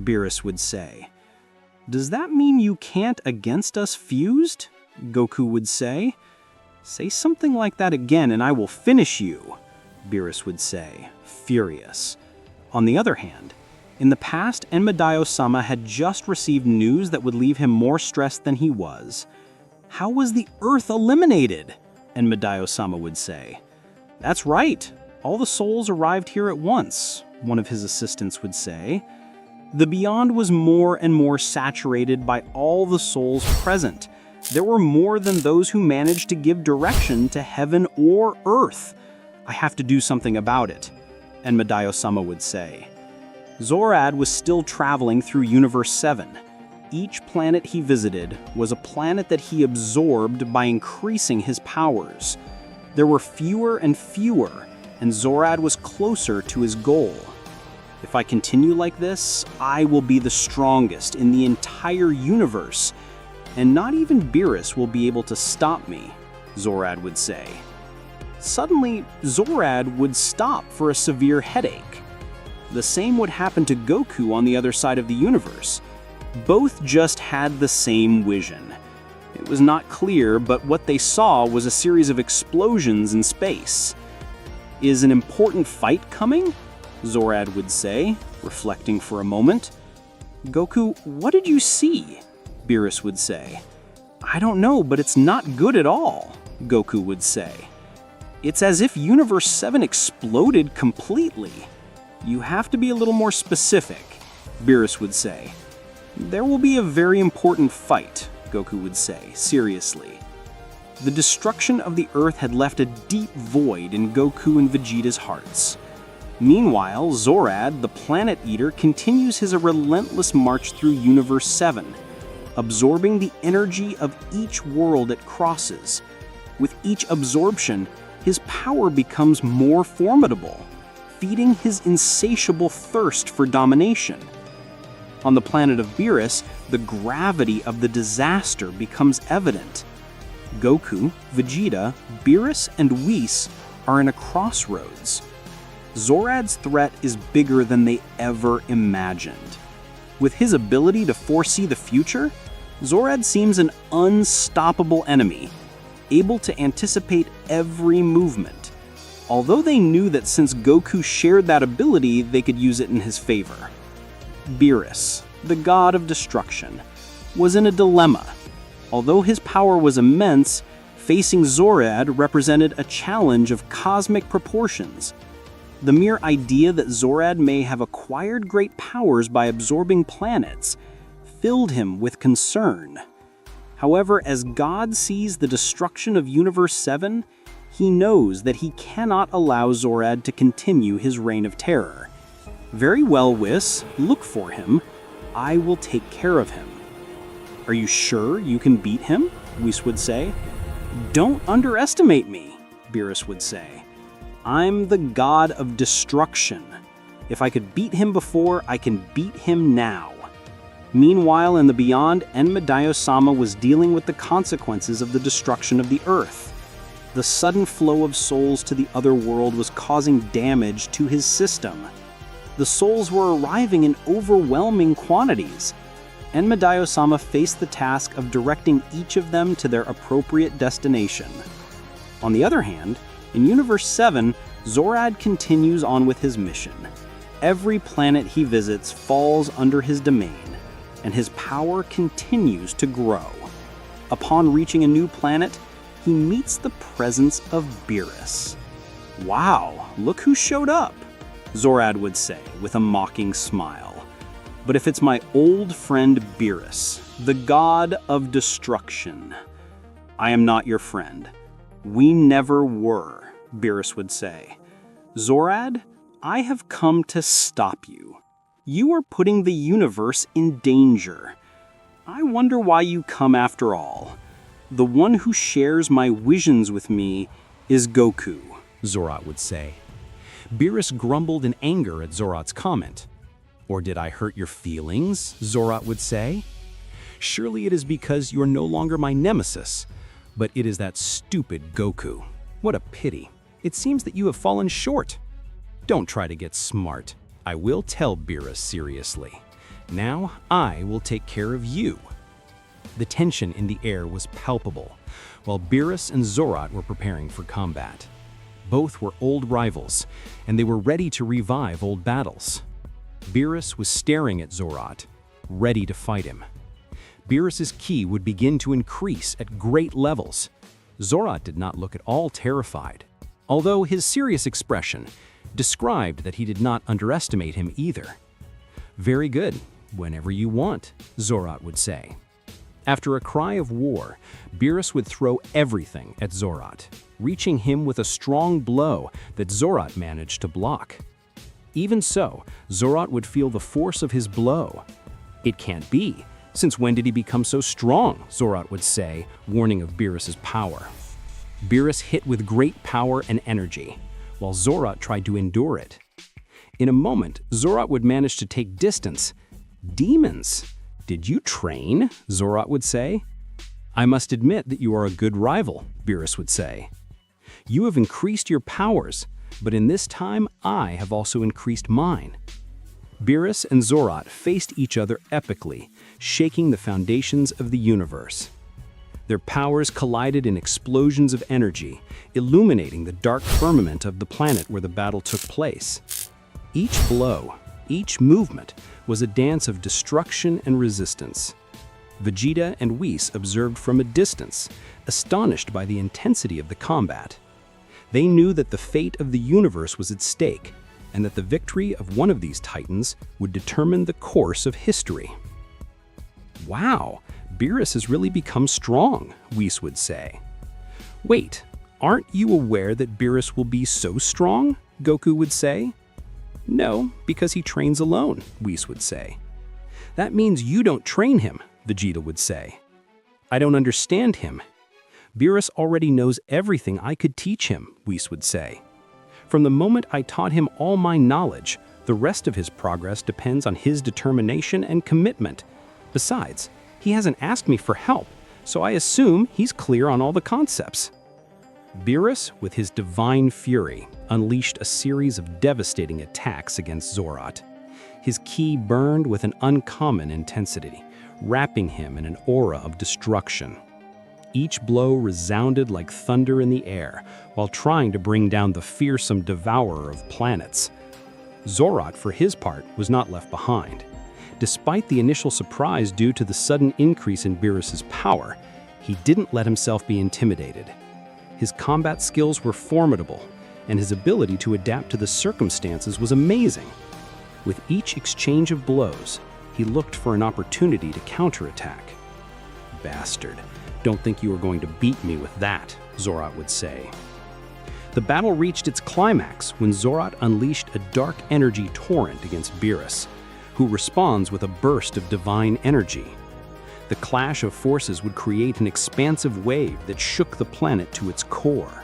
Beerus would say. Does that mean you can't against us fused? Goku would say. Say something like that again and I will finish you, Beerus would say, furious. On the other hand, in the past, Enmadayo-sama had just received news that would leave him more stressed than he was. How was the Earth eliminated? Enmadayo-sama would say. That's right. All the souls arrived here at once, one of his assistants would say. The Beyond was more and more saturated by all the souls present. There were more than those who managed to give direction to heaven or Earth. I have to do something about it, Enmadayo-sama would say. Zorad was still traveling through Universe 7. Each planet he visited was a planet that he absorbed by increasing his powers. There were fewer and fewer, and Zorad was closer to his goal. If I continue like this, I will be the strongest in the entire universe, and not even Beerus will be able to stop me, Zorad would say. Suddenly, Zorad would stop for a severe headache. The same would happen to Goku on the other side of the universe. Both just had the same vision. It was not clear, but what they saw was a series of explosions in space. Is an important fight coming? Zorad would say, reflecting for a moment. Goku, what did you see? Beerus would say. I don't know, but it's not good at all, Goku would say. It's as if Universe 7 exploded completely. You have to be a little more specific, Beerus would say. There will be a very important fight, Goku would say, seriously. The destruction of the Earth had left a deep void in Goku and Vegeta's hearts. Meanwhile, Zorad, the Planet Eater, continues his relentless march through Universe 7, absorbing the energy of each world it crosses. With each absorption, his power becomes more formidable, feeding his insatiable thirst for domination. On the planet of Beerus, the gravity of the disaster becomes evident. Goku, Vegeta, Beerus, and Whis are in a crossroads. Zorad's threat is bigger than they ever imagined. With his ability to foresee the future, Zorad seems an unstoppable enemy, able to anticipate every movement. Although they knew that since Goku shared that ability, they could use it in his favor. Beerus, the god of destruction, was in a dilemma. Although his power was immense, facing Zorad represented a challenge of cosmic proportions. The mere idea that Zorad may have acquired great powers by absorbing planets filled him with concern. However, as God sees the destruction of Universe 7, he knows that he cannot allow Zorad to continue his reign of terror. Very well, Whis, look for him. I will take care of him. Are you sure you can beat him? Whis would say. Don't underestimate me, Beerus would say. I'm the god of destruction. If I could beat him before, I can beat him now. Meanwhile, in the beyond, Enmadayo-sama was dealing with the consequences of the destruction of the Earth. The sudden flow of souls to the other world was causing damage to his system. The souls were arriving in overwhelming quantities. Enmadayo-sama faced the task of directing each of them to their appropriate destination. On the other hand, in Universe 7, Zorad continues on with his mission. Every planet he visits falls under his domain, and his power continues to grow. Upon reaching a new planet, he meets the presence of Beerus. Wow, look who showed up, Zorad would say with a mocking smile. But if it's my old friend Beerus, the god of destruction, I am not your friend. We never were, Beerus would say. Zorad, I have come to stop you. You are putting the universe in danger. I wonder why you come after all. The one who shares my visions with me is Goku, Zorad would say. Beerus grumbled in anger at Zorad's comment. Or did I hurt your feelings? Zorad would say. Surely it is because you are no longer my nemesis, but it is that stupid Goku. What a pity. It seems that you have fallen short. Don't try to get smart. I will tell Beerus seriously. Now I will take care of you. The tension in the air was palpable, while Beerus and Zorad were preparing for combat. Both were old rivals, and they were ready to revive old battles. Beerus was staring at Zorad, ready to fight him. Beerus's ki would begin to increase at great levels. Zorad did not look at all terrified, although his serious expression described that he did not underestimate him either. Very good, whenever you want, Zorad would say. After a cry of war, Beerus would throw everything at Zorad, reaching him with a strong blow that Zorad managed to block. Even so, Zorad would feel the force of his blow. It can't be. Since when did he become so strong? Zorad would say, warning of Beerus's power. Beerus hit with great power and energy, while Zorad tried to endure it. In a moment, Zorad would manage to take distance. Demons! Did you train? Zorad would say. I must admit that you are a good rival, Beerus would say. You have increased your powers, but in this time I have also increased mine. Beerus and Zorad faced each other epically, shaking the foundations of the universe. Their powers collided in explosions of energy, illuminating the dark firmament of the planet where the battle took place. Each blow, each movement, was a dance of destruction and resistance. Vegeta and Whis observed from a distance, astonished by the intensity of the combat. They knew that the fate of the universe was at stake, and that the victory of one of these titans would determine the course of history. Wow, Beerus has really become strong, Whis would say. Wait, aren't you aware that Beerus will be so strong? Goku would say. No, because he trains alone, Whis would say. That means you don't train him, Vegeta would say. I don't understand him. Beerus already knows everything I could teach him, Whis would say. From the moment I taught him all my knowledge, the rest of his progress depends on his determination and commitment. Besides, he hasn't asked me for help, so I assume he's clear on all the concepts. Beerus, with his divine fury, unleashed a series of devastating attacks against Zorat. His ki burned with an uncommon intensity, wrapping him in an aura of destruction. Each blow resounded like thunder in the air, while trying to bring down the fearsome devourer of planets. Zorat, for his part, was not left behind. Despite the initial surprise due to the sudden increase in Beerus's power, he didn't let himself be intimidated. His combat skills were formidable, and his ability to adapt to the circumstances was amazing. With each exchange of blows, he looked for an opportunity to counterattack. "Bastard, don't think you are going to beat me with that," Zorat would say. The battle reached its climax when Zorat unleashed a dark energy torrent against Beerus, who responds with a burst of divine energy. The clash of forces would create an expansive wave that shook the planet to its core.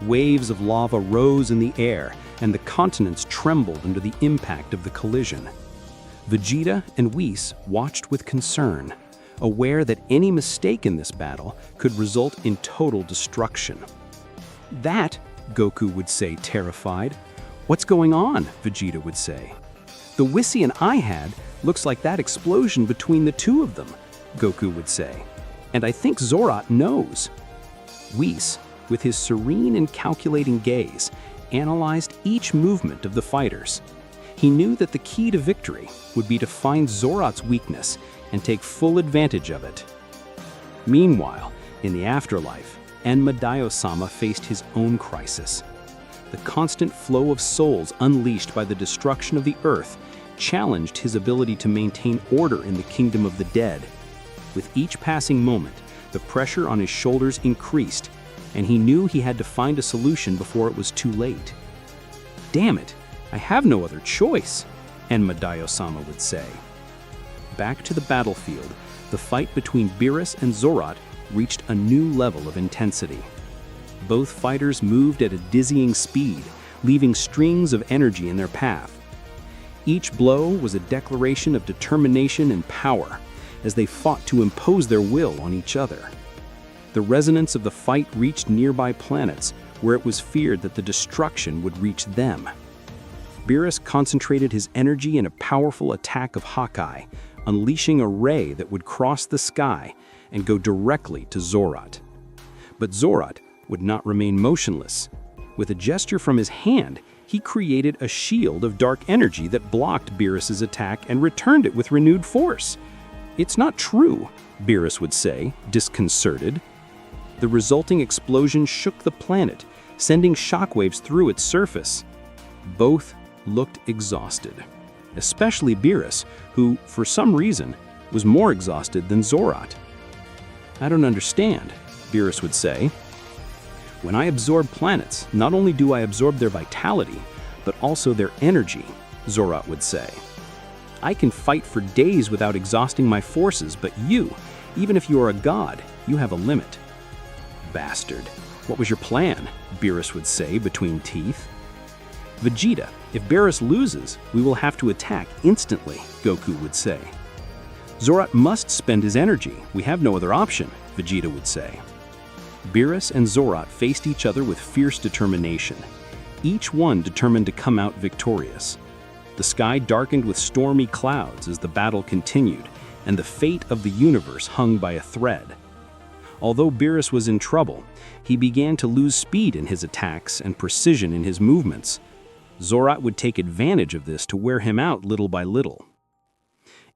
Waves of lava rose in the air, and the continents trembled under the impact of the collision. Vegeta and Whis watched with concern, aware that any mistake in this battle could result in total destruction. "That," Goku would say, terrified. "What's going on?" Vegeta would say. "The Whisian I had looks like that explosion between the two of them," Goku would say. "And I think Zorat knows." Whis, with his serene and calculating gaze, analyzed each movement of the fighters. He knew that the key to victory would be to find Zorat's weakness and take full advantage of it. Meanwhile, in the afterlife, Enma-Daio-sama faced his own crisis. The constant flow of souls unleashed by the destruction of the Earth challenged his ability to maintain order in the kingdom of the dead. With each passing moment, the pressure on his shoulders increased, and he knew he had to find a solution before it was too late. "Damn it, I have no other choice," Enma-Daio-sama would say. Back to the battlefield, the fight between Beerus and Zorat reached a new level of intensity. Both fighters moved at a dizzying speed, leaving strings of energy in their path. Each blow was a declaration of determination and power, as they fought to impose their will on each other. The resonance of the fight reached nearby planets, where it was feared that the destruction would reach them. Beerus concentrated his energy in a powerful attack of Hawkeye, unleashing a ray that would cross the sky and go directly to Zorat. But Zorat would not remain motionless. With a gesture from his hand, he created a shield of dark energy that blocked Beerus's attack and returned it with renewed force. "It's not true," Beerus would say, disconcerted. The resulting explosion shook the planet, sending shockwaves through its surface. Both looked exhausted, especially Beerus, who, for some reason, was more exhausted than Zorat. "I don't understand," Beerus would say. "When I absorb planets, not only do I absorb their vitality, but also their energy," Zorat would say. "I can fight for days without exhausting my forces, but you, even if you are a god, you have a limit." "Bastard, what was your plan?" Beerus would say between teeth. "Vegeta, if Beerus loses, we will have to attack instantly," Goku would say. "Zorat must spend his energy. We have no other option," Vegeta would say. Beerus and Zorat faced each other with fierce determination, each one determined to come out victorious. The sky darkened with stormy clouds as the battle continued, and the fate of the universe hung by a thread. Although Beerus was in trouble, he began to lose speed in his attacks and precision in his movements. Zorat would take advantage of this to wear him out little by little.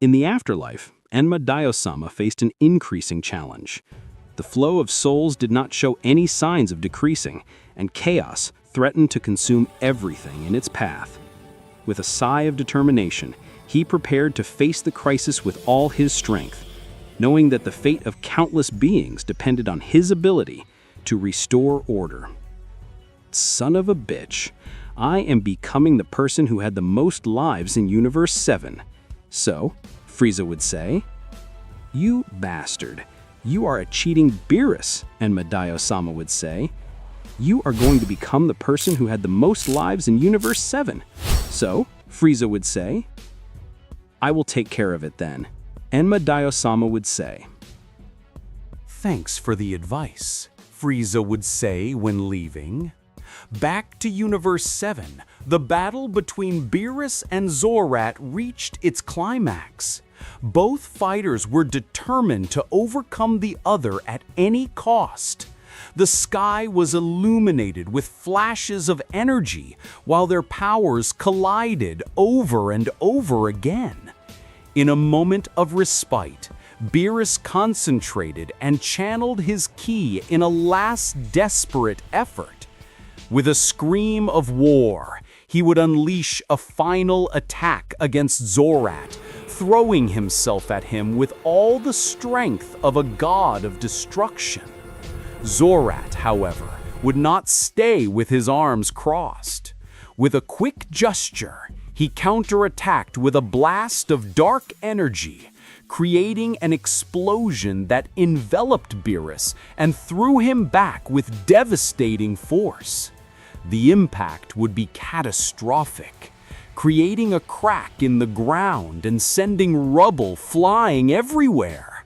In the afterlife, Enma-Daio-sama faced an increasing challenge. The flow of souls did not show any signs of decreasing, and chaos threatened to consume everything in its path. With a sigh of determination, he prepared to face the crisis with all his strength, knowing that the fate of countless beings depended on his ability to restore order. "Son of a bitch, I am becoming the person who had the most lives in Universe 7. So," Frieza would say. "You bastard, you are a cheating Beerus," Enma-Daio-sama would say. "You are going to become the person who had the most lives in Universe 7. So," Frieza would say. "I will take care of it then," Enma-Daio-sama would say. Thanks for the advice, Frieza would say when leaving. Back to Universe 7, the battle between Beerus and Zorat reached its climax. Both fighters were determined to overcome the other at any cost. The sky was illuminated with flashes of energy while their powers collided over and over again. In a moment of respite, Beerus concentrated and channeled his ki in a last desperate effort. With a scream of war, he would unleash a final attack against Zorat, throwing himself at him with all the strength of a god of destruction. Zorat, however, would not stay with his arms crossed. With a quick gesture, he counterattacked with a blast of dark energy, creating an explosion that enveloped Beerus and threw him back with devastating force. The impact would be catastrophic, creating a crack in the ground and sending rubble flying everywhere.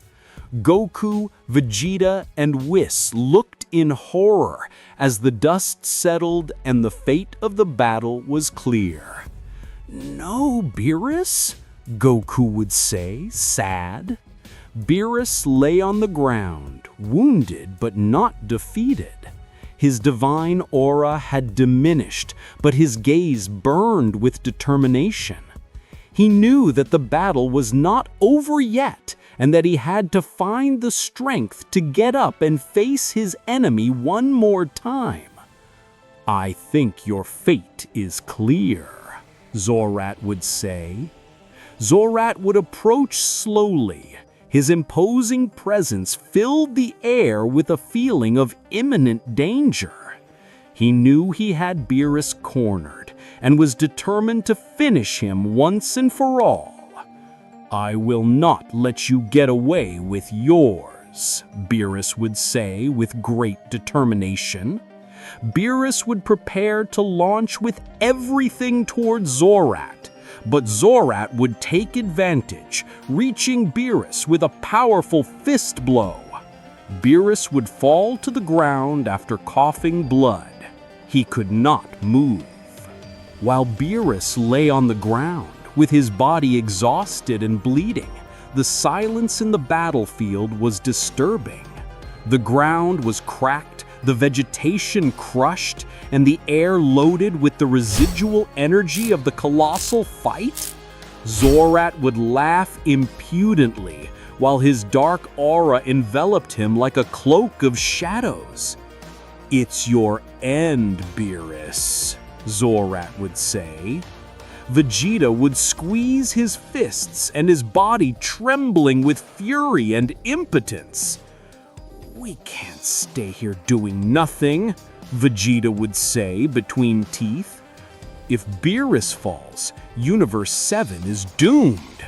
Goku, Vegeta, and Whis looked in horror as the dust settled and the fate of the battle was clear. "No, Beerus," Goku would say, sad. Beerus lay on the ground, wounded but not defeated. His divine aura had diminished, but his gaze burned with determination. He knew that the battle was not over yet, and that he had to find the strength to get up and face his enemy one more time. "I think your fate is clear," Zorat would say. Zorat would approach slowly. His imposing presence filled the air with a feeling of imminent danger. He knew he had Beerus cornered and was determined to finish him once and for all. "I will not let you get away with yours," Beerus would say with great determination. Beerus would prepare to launch with everything toward Zorat, but Zorat would take advantage, reaching Beerus with a powerful fist blow. Beerus would fall to the ground after coughing blood. He could not move. While Beerus lay on the ground, with his body exhausted and bleeding, the silence in the battlefield was disturbing. The ground was cracked, the vegetation crushed, and the air loaded with the residual energy of the colossal fight. Zorat would laugh impudently, while his dark aura enveloped him like a cloak of shadows. "It's your end, Beerus," Zorat would say. Vegeta would squeeze his fists and his body trembling with fury and impotence. "We can't stay here doing nothing," Vegeta would say between teeth. "If Beerus falls, Universe 7 is doomed."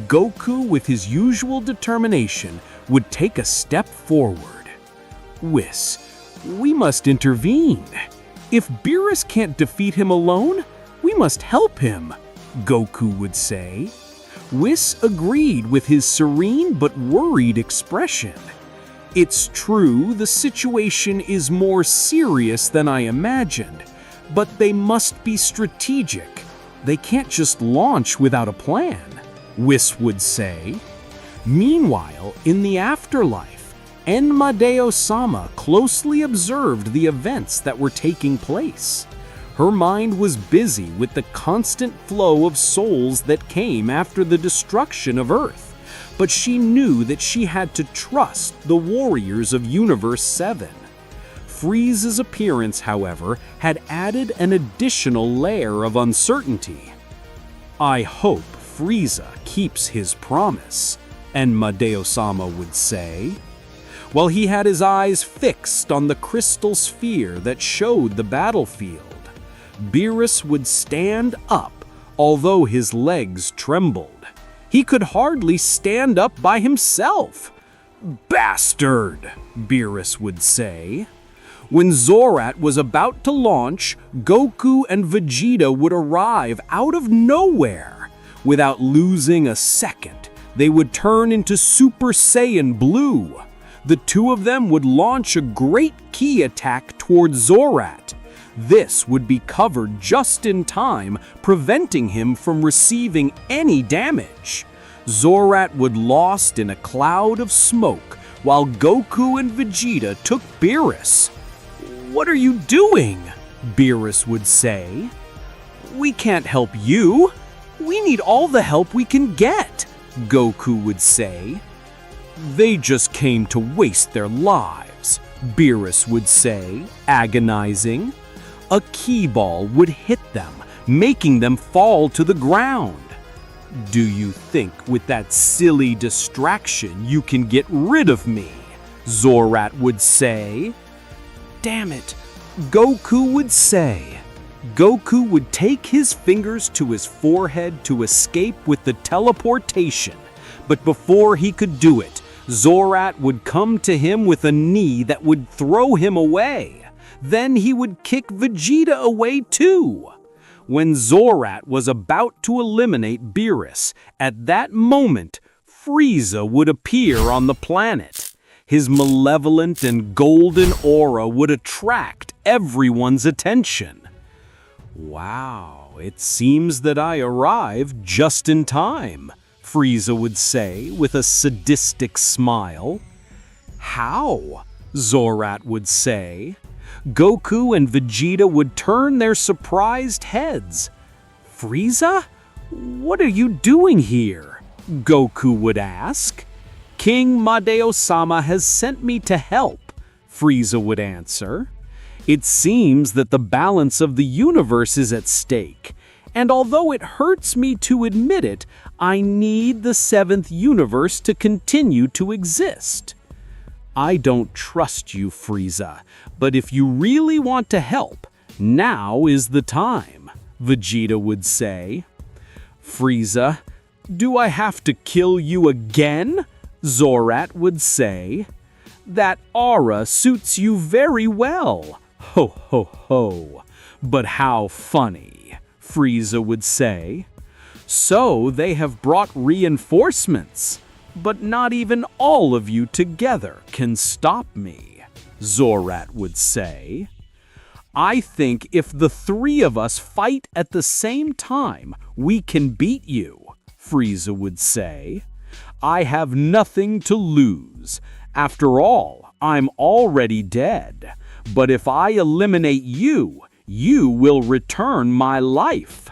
Goku, with his usual determination, would take a step forward. "Whis, we must intervene. If Beerus can't defeat him alone, we must help him," Goku would say. Whis agreed with his serene but worried expression. "It's true, the situation is more serious than I imagined, but they must be strategic. They can't just launch without a plan," Whis would say. Meanwhile, in the afterlife, Enmadeo-sama closely observed the events that were taking place. Her mind was busy with the constant flow of souls that came after the destruction of Earth, but she knew that she had to trust the warriors of Universe 7. Frieza's appearance, however, had added an additional layer of uncertainty. "I hope Frieza keeps his promise," Enmadeo-sama would say. While he had his eyes fixed on the crystal sphere that showed the battlefield, Beerus would stand up, although his legs trembled. He could hardly stand up by himself. "Bastard!" Beerus would say. When Zorat was about to launch, Goku and Vegeta would arrive out of nowhere. Without losing a second, they would turn into Super Saiyan Blue. The two of them would launch a great ki attack toward Zorat. This would be covered just in time, preventing him from receiving any damage. Zorat would lost in a cloud of smoke, while Goku and Vegeta took Beerus. "What are you doing?" Beerus would say. "We can't help you. We need all the help we can get," Goku would say. "They just came to waste their lives," Beerus would say, agonizing. A ki ball would hit them, making them fall to the ground. "Do you think with that silly distraction you can get rid of me?" Zorat would say. "Damn it," Goku would say. Goku would take his fingers to his forehead to escape with the teleportation, but before he could do it, Zorat would come to him with a knee that would throw him away. Then he would kick Vegeta away too. When Zorat was about to eliminate Beerus, at that moment, Frieza would appear on the planet. His malevolent and golden aura would attract everyone's attention. "Wow, it seems that I arrived just in time," Frieza would say with a sadistic smile. "How?" Zorat would say. Goku and Vegeta would turn their surprised heads. "Frieza? What are you doing here?" Goku would ask. "King Madeo-sama has sent me to help," Frieza would answer. "It seems that the balance of the universe is at stake, and although it hurts me to admit it, I need the seventh universe to continue to exist." "I don't trust you, Frieza, but if you really want to help, now is the time," Vegeta would say. "Frieza, do I have to kill you again?" Zorat would say. "That aura suits you very well. Ho ho ho. But how funny," Frieza would say. "So they have brought reinforcements. But not even all of you together can stop me," Zorat would say. "I think if the three of us fight at the same time, we can beat you," Frieza would say. "I have nothing to lose. After all, I'm already dead. But if I eliminate you, you will return my life."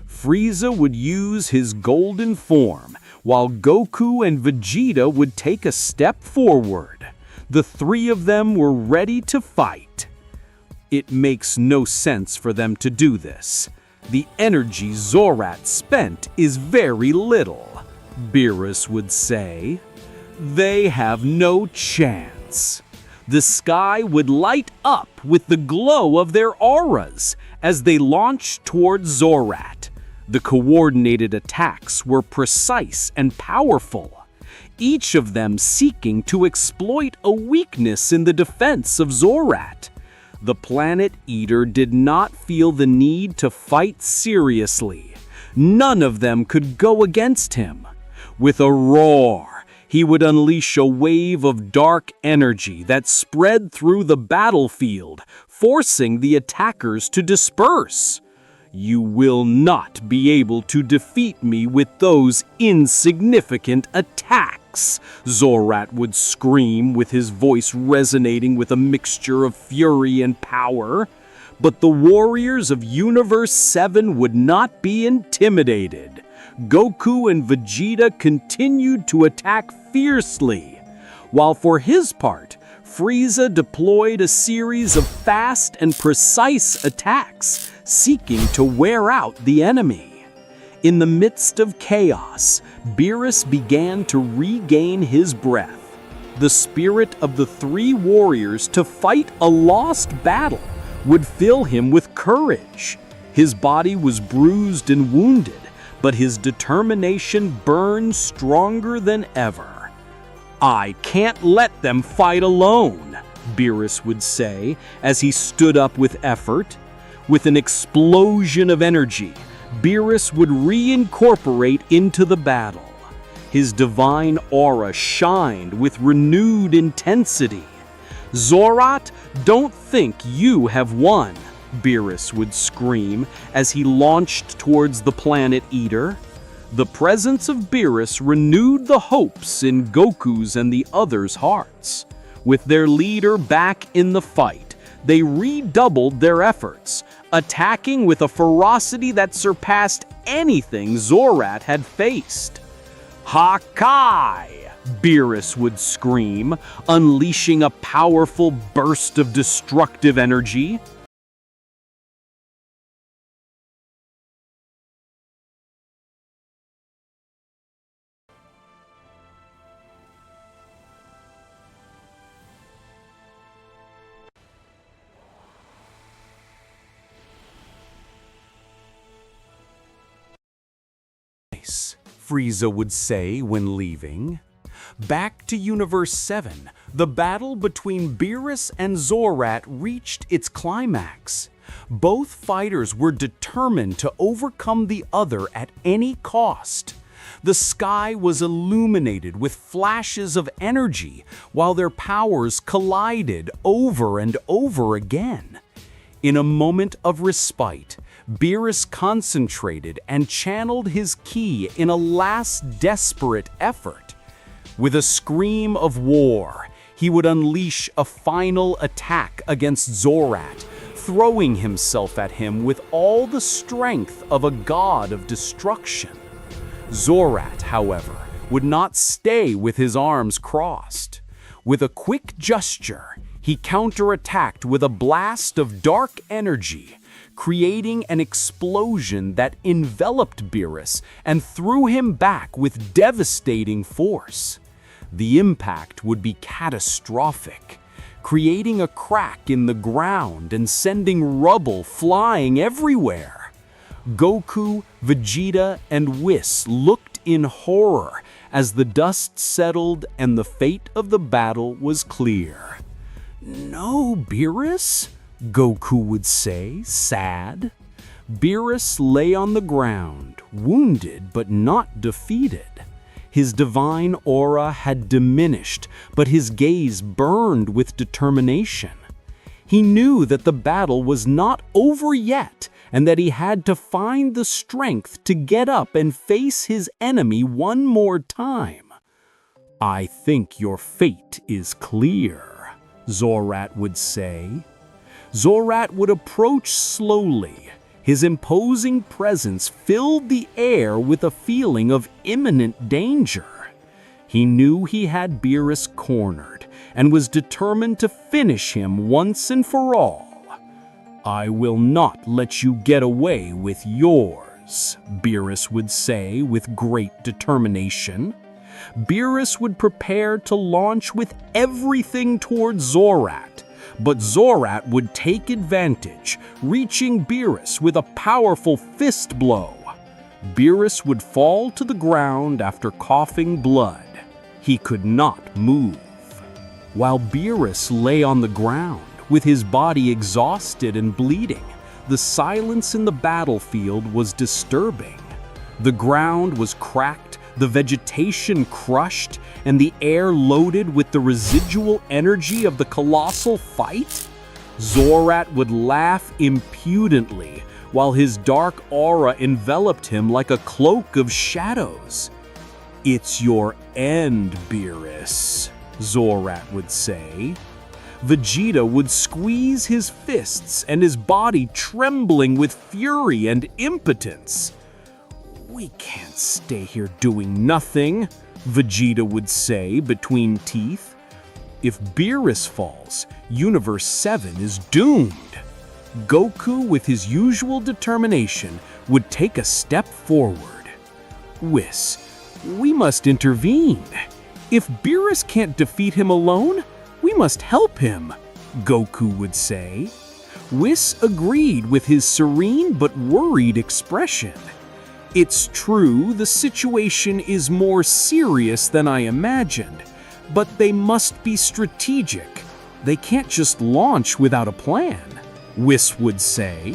Frieza would use his golden form, while Goku and Vegeta would take a step forward. The three of them were ready to fight. "It makes no sense for them to do this. The energy Zorat spent is very little," Beerus would say. "They have no chance." The sky would light up with the glow of their auras as they launched toward Zorat. The coordinated attacks were precise and powerful, each of them seeking to exploit a weakness in the defense of Zorat. The Planet Eater did not feel the need to fight seriously. None of them could go against him. With a roar, he would unleash a wave of dark energy that spread through the battlefield, forcing the attackers to disperse. "You will not be able to defeat me with those insignificant attacks," Zorat would scream, with his voice resonating with a mixture of fury and power. But the warriors of Universe 7 would not be intimidated. Goku and Vegeta continued to attack fiercely, while for his part, Frieza deployed a series of fast and precise attacks, seeking to wear out the enemy. In the midst of chaos, Beerus began to regain his breath. The spirit of the three warriors to fight a lost battle would fill him with courage. His body was bruised and wounded, but his determination burned stronger than ever. "I can't let them fight alone," Beerus would say as he stood up with effort. With an explosion of energy, Beerus would reincorporate into the battle. His divine aura shined with renewed intensity. "Zorat, don't think you have won," Beerus would scream as he launched towards the planet Eater. The presence of Beerus renewed the hopes in Goku's and the others' hearts. With their leader back in the fight, they redoubled their efforts, attacking with a ferocity that surpassed anything Zorat had faced. "Hakai!" Beerus would scream, unleashing a powerful burst of destructive energy. Frieza would say when leaving. Back to Universe 7, the battle between Beerus and Zorat reached its climax. Both fighters were determined to overcome the other at any cost. The sky was illuminated with flashes of energy while their powers collided over and over again. In a moment of respite, Beerus concentrated and channeled his ki in a last desperate effort. With a scream of war, he would unleash a final attack against Zorat, throwing himself at him with all the strength of a god of destruction. Zorat, however, would not stay with his arms crossed. With a quick gesture, he counterattacked with a blast of dark energy, creating an explosion that enveloped Beerus and threw him back with devastating force. The impact would be catastrophic, creating a crack in the ground and sending rubble flying everywhere. Goku, Vegeta, and Whis looked in horror as the dust settled and the fate of the battle was clear. "No, Beerus," Goku would say, sad. Beerus lay on the ground, wounded but not defeated. His divine aura had diminished, but his gaze burned with determination. He knew that the battle was not over yet, and that he had to find the strength to get up and face his enemy one more time. "I think your fate is clear," Zorat would say. Zorat would approach slowly. His imposing presence filled the air with a feeling of imminent danger. He knew he had Beerus cornered and was determined to finish him once and for all. "I will not let you get away with yours," Beerus would say with great determination. Beerus would prepare to launch with everything toward Zorat, but Zorat would take advantage, reaching Beerus with a powerful fist blow. Beerus would fall to the ground after coughing blood. He could not move. While Beerus lay on the ground, with his body exhausted and bleeding, the silence in the battlefield was disturbing. The ground was cracked, the vegetation crushed, and the air loaded with the residual energy of the colossal fight. Zorat would laugh impudently, while his dark aura enveloped him like a cloak of shadows. "It's your end, Beerus," Zorat would say. Vegeta would squeeze his fists and his body trembling with fury and impotence. "We can't stay here doing nothing," Vegeta would say between teeth. "If Beerus falls, Universe 7 is doomed." Goku, with his usual determination, would take a step forward. "Whis, we must intervene. If Beerus can't defeat him alone, we must help him," Goku would say. Whis agreed with his serene but worried expression. "It's true, the situation is more serious than I imagined, but they must be strategic. They can't just launch without a plan," Whis would say.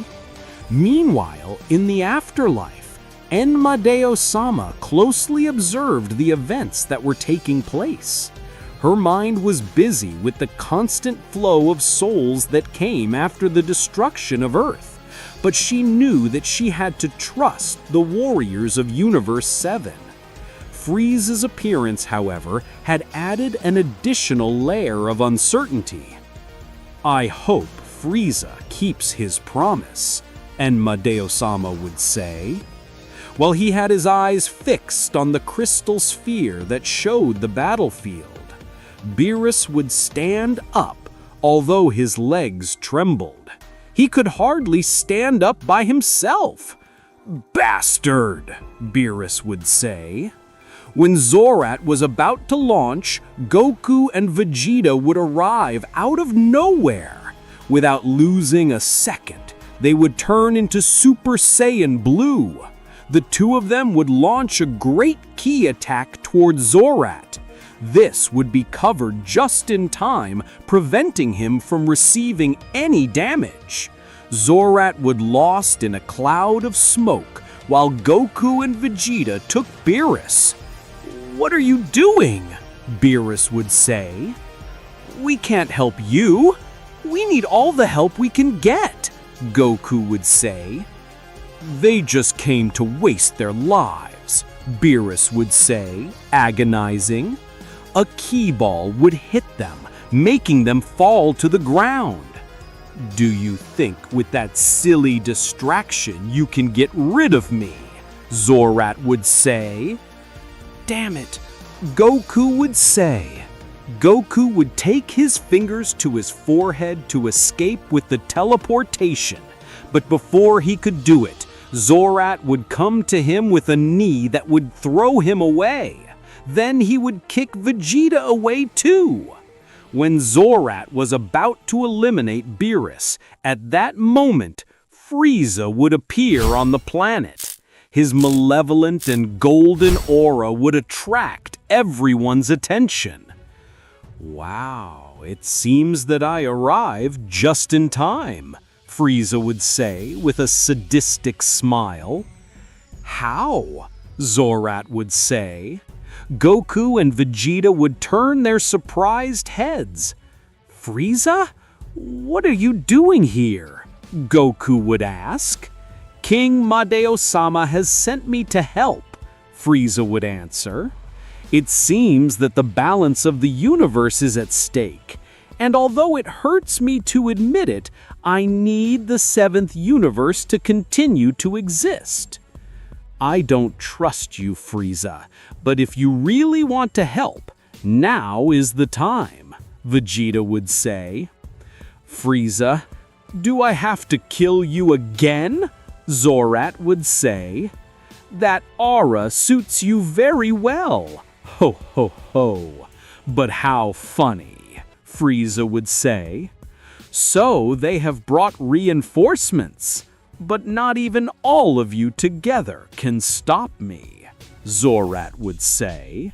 Meanwhile, in the afterlife, Enmadeo-sama closely observed the events that were taking place. Her mind was busy with the constant flow of souls that came after the destruction of Earth, but she knew that she had to trust the warriors of Universe 7. Frieza's appearance, however, had added an additional layer of uncertainty. "I hope Frieza keeps his promise," Enmadeo-sama would say. While he had his eyes fixed on the crystal sphere that showed the battlefield, Beerus would stand up, although his legs trembled. He could hardly stand up by himself. "Bastard," Beerus would say. When Zorat was about to launch, Goku and Vegeta would arrive out of nowhere. Without losing a second, they would turn into Super Saiyan Blue. The two of them would launch a great ki attack toward Zorat. This would be covered just in time, preventing him from receiving any damage. Zorat would lost in a cloud of smoke, while Goku and Vegeta took Beerus. "What are you doing?" Beerus would say. "We can't help you. We need all the help we can get," Goku would say. "They just came to waste their lives," Beerus would say, agonizing. A ki ball would hit them, making them fall to the ground. "Do you think with that silly distraction you can get rid of me?" Zorat would say. "Damn it," Goku would say. Goku would take his fingers to his forehead to escape with the teleportation, but before he could do it, Zorat would come to him with a knee that would throw him away. Then he would kick Vegeta away too. When Zorat was about to eliminate Beerus, at that moment, Frieza would appear on the planet. His malevolent and golden aura would attract everyone's attention. "Wow, it seems that I arrived just in time," Frieza would say with a sadistic smile. "How?" Zorat would say. Goku and Vegeta would turn their surprised heads. "Frieza? What are you doing here?" Goku would ask. "King Madeo-sama has sent me to help," Frieza would answer. "It seems that the balance of the universe is at stake, and although it hurts me to admit it, I need the seventh universe to continue to exist." "I don't trust you, Frieza, but if you really want to help, now is the time," Vegeta would say. "Frieza, do I have to kill you again?" Zorat would say. "That aura suits you very well. Ho ho ho. But how funny," Frieza would say. "So they have brought reinforcements. But not even all of you together can stop me," Zorat would say.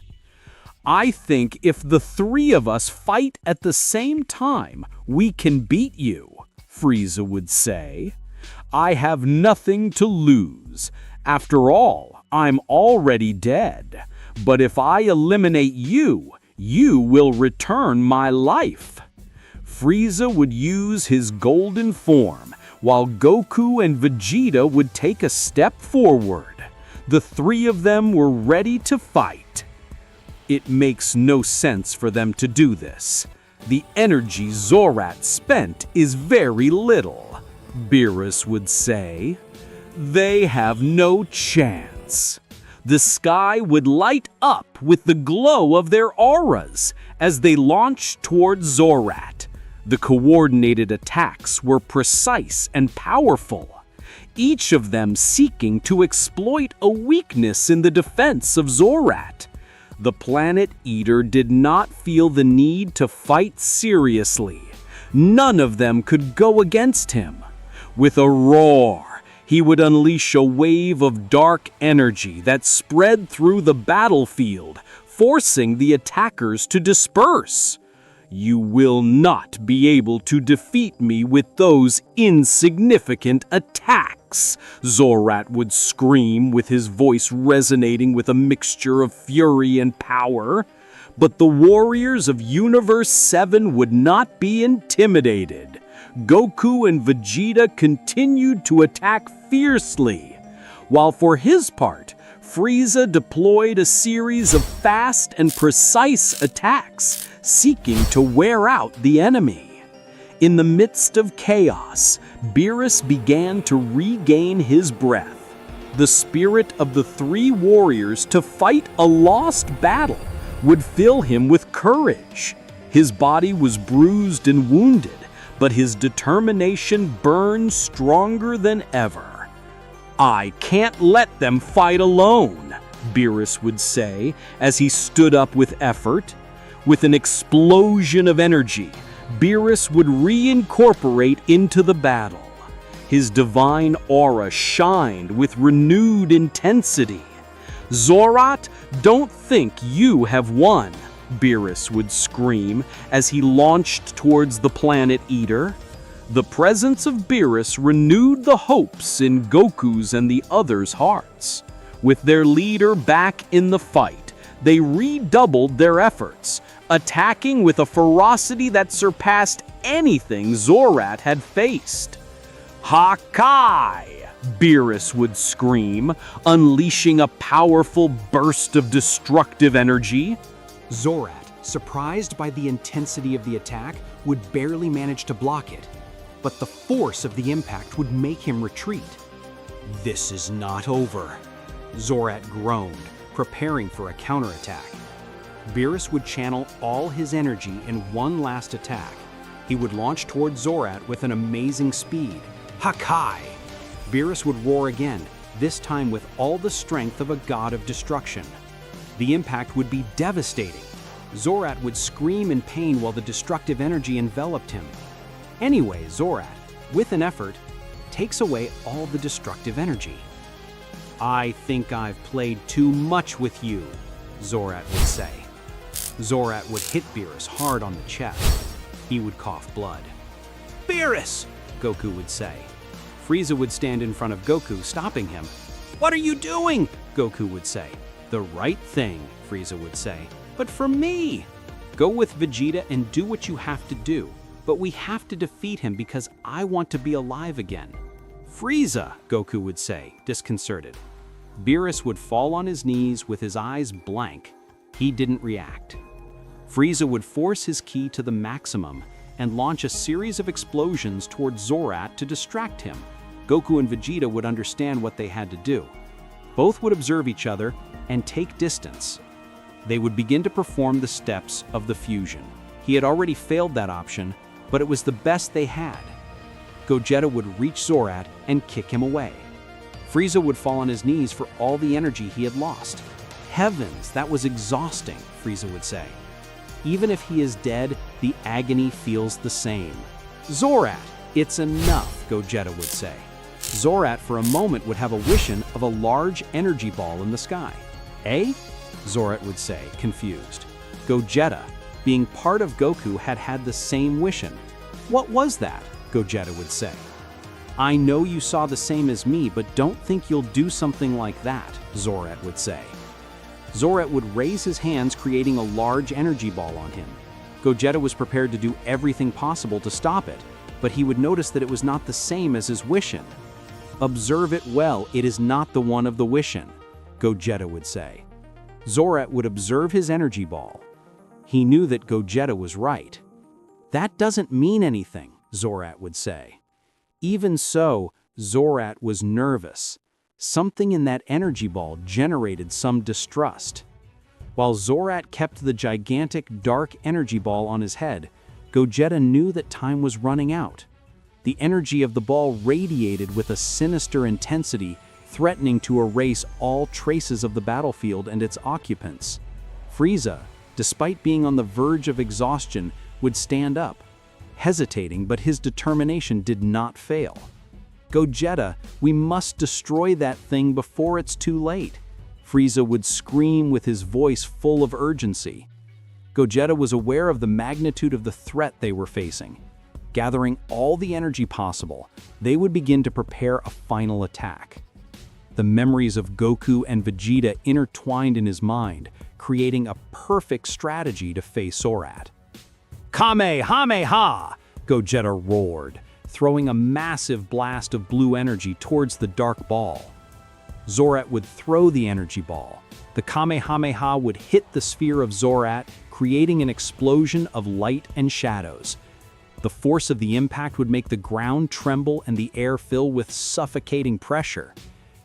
"I think if the three of us fight at the same time, we can beat you," Frieza would say. "I have nothing to lose. After all, I'm already dead. But if I eliminate you, you will return my life." Frieza would use his golden form, while Goku and Vegeta would take a step forward. The three of them were ready to fight. "It makes no sense for them to do this. The energy Zorat spent is very little," Beerus would say. "They have no chance." The sky would light up with the glow of their auras as they launched toward Zorat. The coordinated attacks were precise and powerful, each of them seeking to exploit a weakness in the defense of Zorat. The Planet Eater did not feel the need to fight seriously. None of them could go against him. With a roar, he would unleash a wave of dark energy that spread through the battlefield, forcing the attackers to disperse. You will not be able to defeat me with those insignificant attacks, Zorat would scream with his voice resonating with a mixture of fury and power. But the warriors of Universe 7 would not be intimidated. Goku and Vegeta continued to attack fiercely, while for his part, Frieza deployed a series of fast and precise attacks, seeking to wear out the enemy. In the midst of chaos, Beerus began to regain his breath. The spirit of the three warriors to fight a lost battle would fill him with courage. His body was bruised and wounded, but his determination burned stronger than ever. I can't let them fight alone, Beerus would say as he stood up with effort. With an explosion of energy, Beerus would reincorporate into the battle. His divine aura shined with renewed intensity. Zorat, don't think you have won, Beerus would scream as he launched towards the planet Eater. The presence of Beerus renewed the hopes in Goku's and the others' hearts. With their leader back in the fight, they redoubled their efforts, attacking with a ferocity that surpassed anything Zorat had faced. Hakai! Beerus would scream, unleashing a powerful burst of destructive energy. Zorat, surprised by the intensity of the attack, would barely manage to block it. But the force of the impact would make him retreat. This is not over, Zorat groaned, preparing for a counterattack. Beerus would channel all his energy in one last attack. He would launch toward Zorat with an amazing speed. Hakai! Beerus would roar again, this time with all the strength of a god of destruction. The impact would be devastating. Zorat would scream in pain while the destructive energy enveloped him. Anyway, Zorat, with an effort, takes away all the destructive energy. I think I've played too much with you, Zorat would say. Zorat would hit Beerus hard on the chest. He would cough blood. Beerus! Goku would say. Frieza would stand in front of Goku, stopping him. What are you doing? Goku would say. The right thing, Frieza would say. But for me! Go with Vegeta and do what you have to do. But we have to defeat him because I want to be alive again. Frieza, Goku would say, disconcerted. Beerus would fall on his knees with his eyes blank. He didn't react. Frieza would force his ki to the maximum and launch a series of explosions toward Zorat to distract him. Goku and Vegeta would understand what they had to do. Both would observe each other and take distance. They would begin to perform the steps of the fusion. He had already failed that option, but it was the best they had. Gogeta would reach Zorat and kick him away. Frieza would fall on his knees for all the energy he had lost. Heavens, that was exhausting, Frieza would say. Even if he is dead, the agony feels the same. Zorat, it's enough, Gogeta would say. Zorat for a moment would have a vision of a large energy ball in the sky. Eh? Zorat would say, confused. Gogeta, being part of Goku, had had the same vision. What was that? Gogeta would say. I know you saw the same as me, but don't think you'll do something like that, Zorat would say. Zorat would raise his hands, creating a large energy ball on him. Gogeta was prepared to do everything possible to stop it, but he would notice that it was not the same as his Wishin. Observe it well, it is not the one of the Wishin, Gogeta would say. Zorat would observe his energy ball. He knew that Gogeta was right. That doesn't mean anything, Zorat would say. Even so, Zorat was nervous. Something in that energy ball generated some distrust. While Zorat kept the gigantic dark energy ball on his head, Gogeta knew that time was running out. The energy of the ball radiated with a sinister intensity, threatening to erase all traces of the battlefield and its occupants. Frieza, despite being on the verge of exhaustion, would stand up, hesitating, but his determination did not fail. Gogeta, we must destroy that thing before it's too late, Frieza would scream with his voice full of urgency. Gogeta was aware of the magnitude of the threat they were facing. Gathering all the energy possible, they would begin to prepare a final attack. The memories of Goku and Vegeta intertwined in his mind, creating a perfect strategy to face Zorat. Kamehameha! Gogeta roared, throwing a massive blast of blue energy towards the dark ball. Zorat would throw the energy ball. The Kamehameha would hit the sphere of Zorat, creating an explosion of light and shadows. The force of the impact would make the ground tremble and the air fill with suffocating pressure.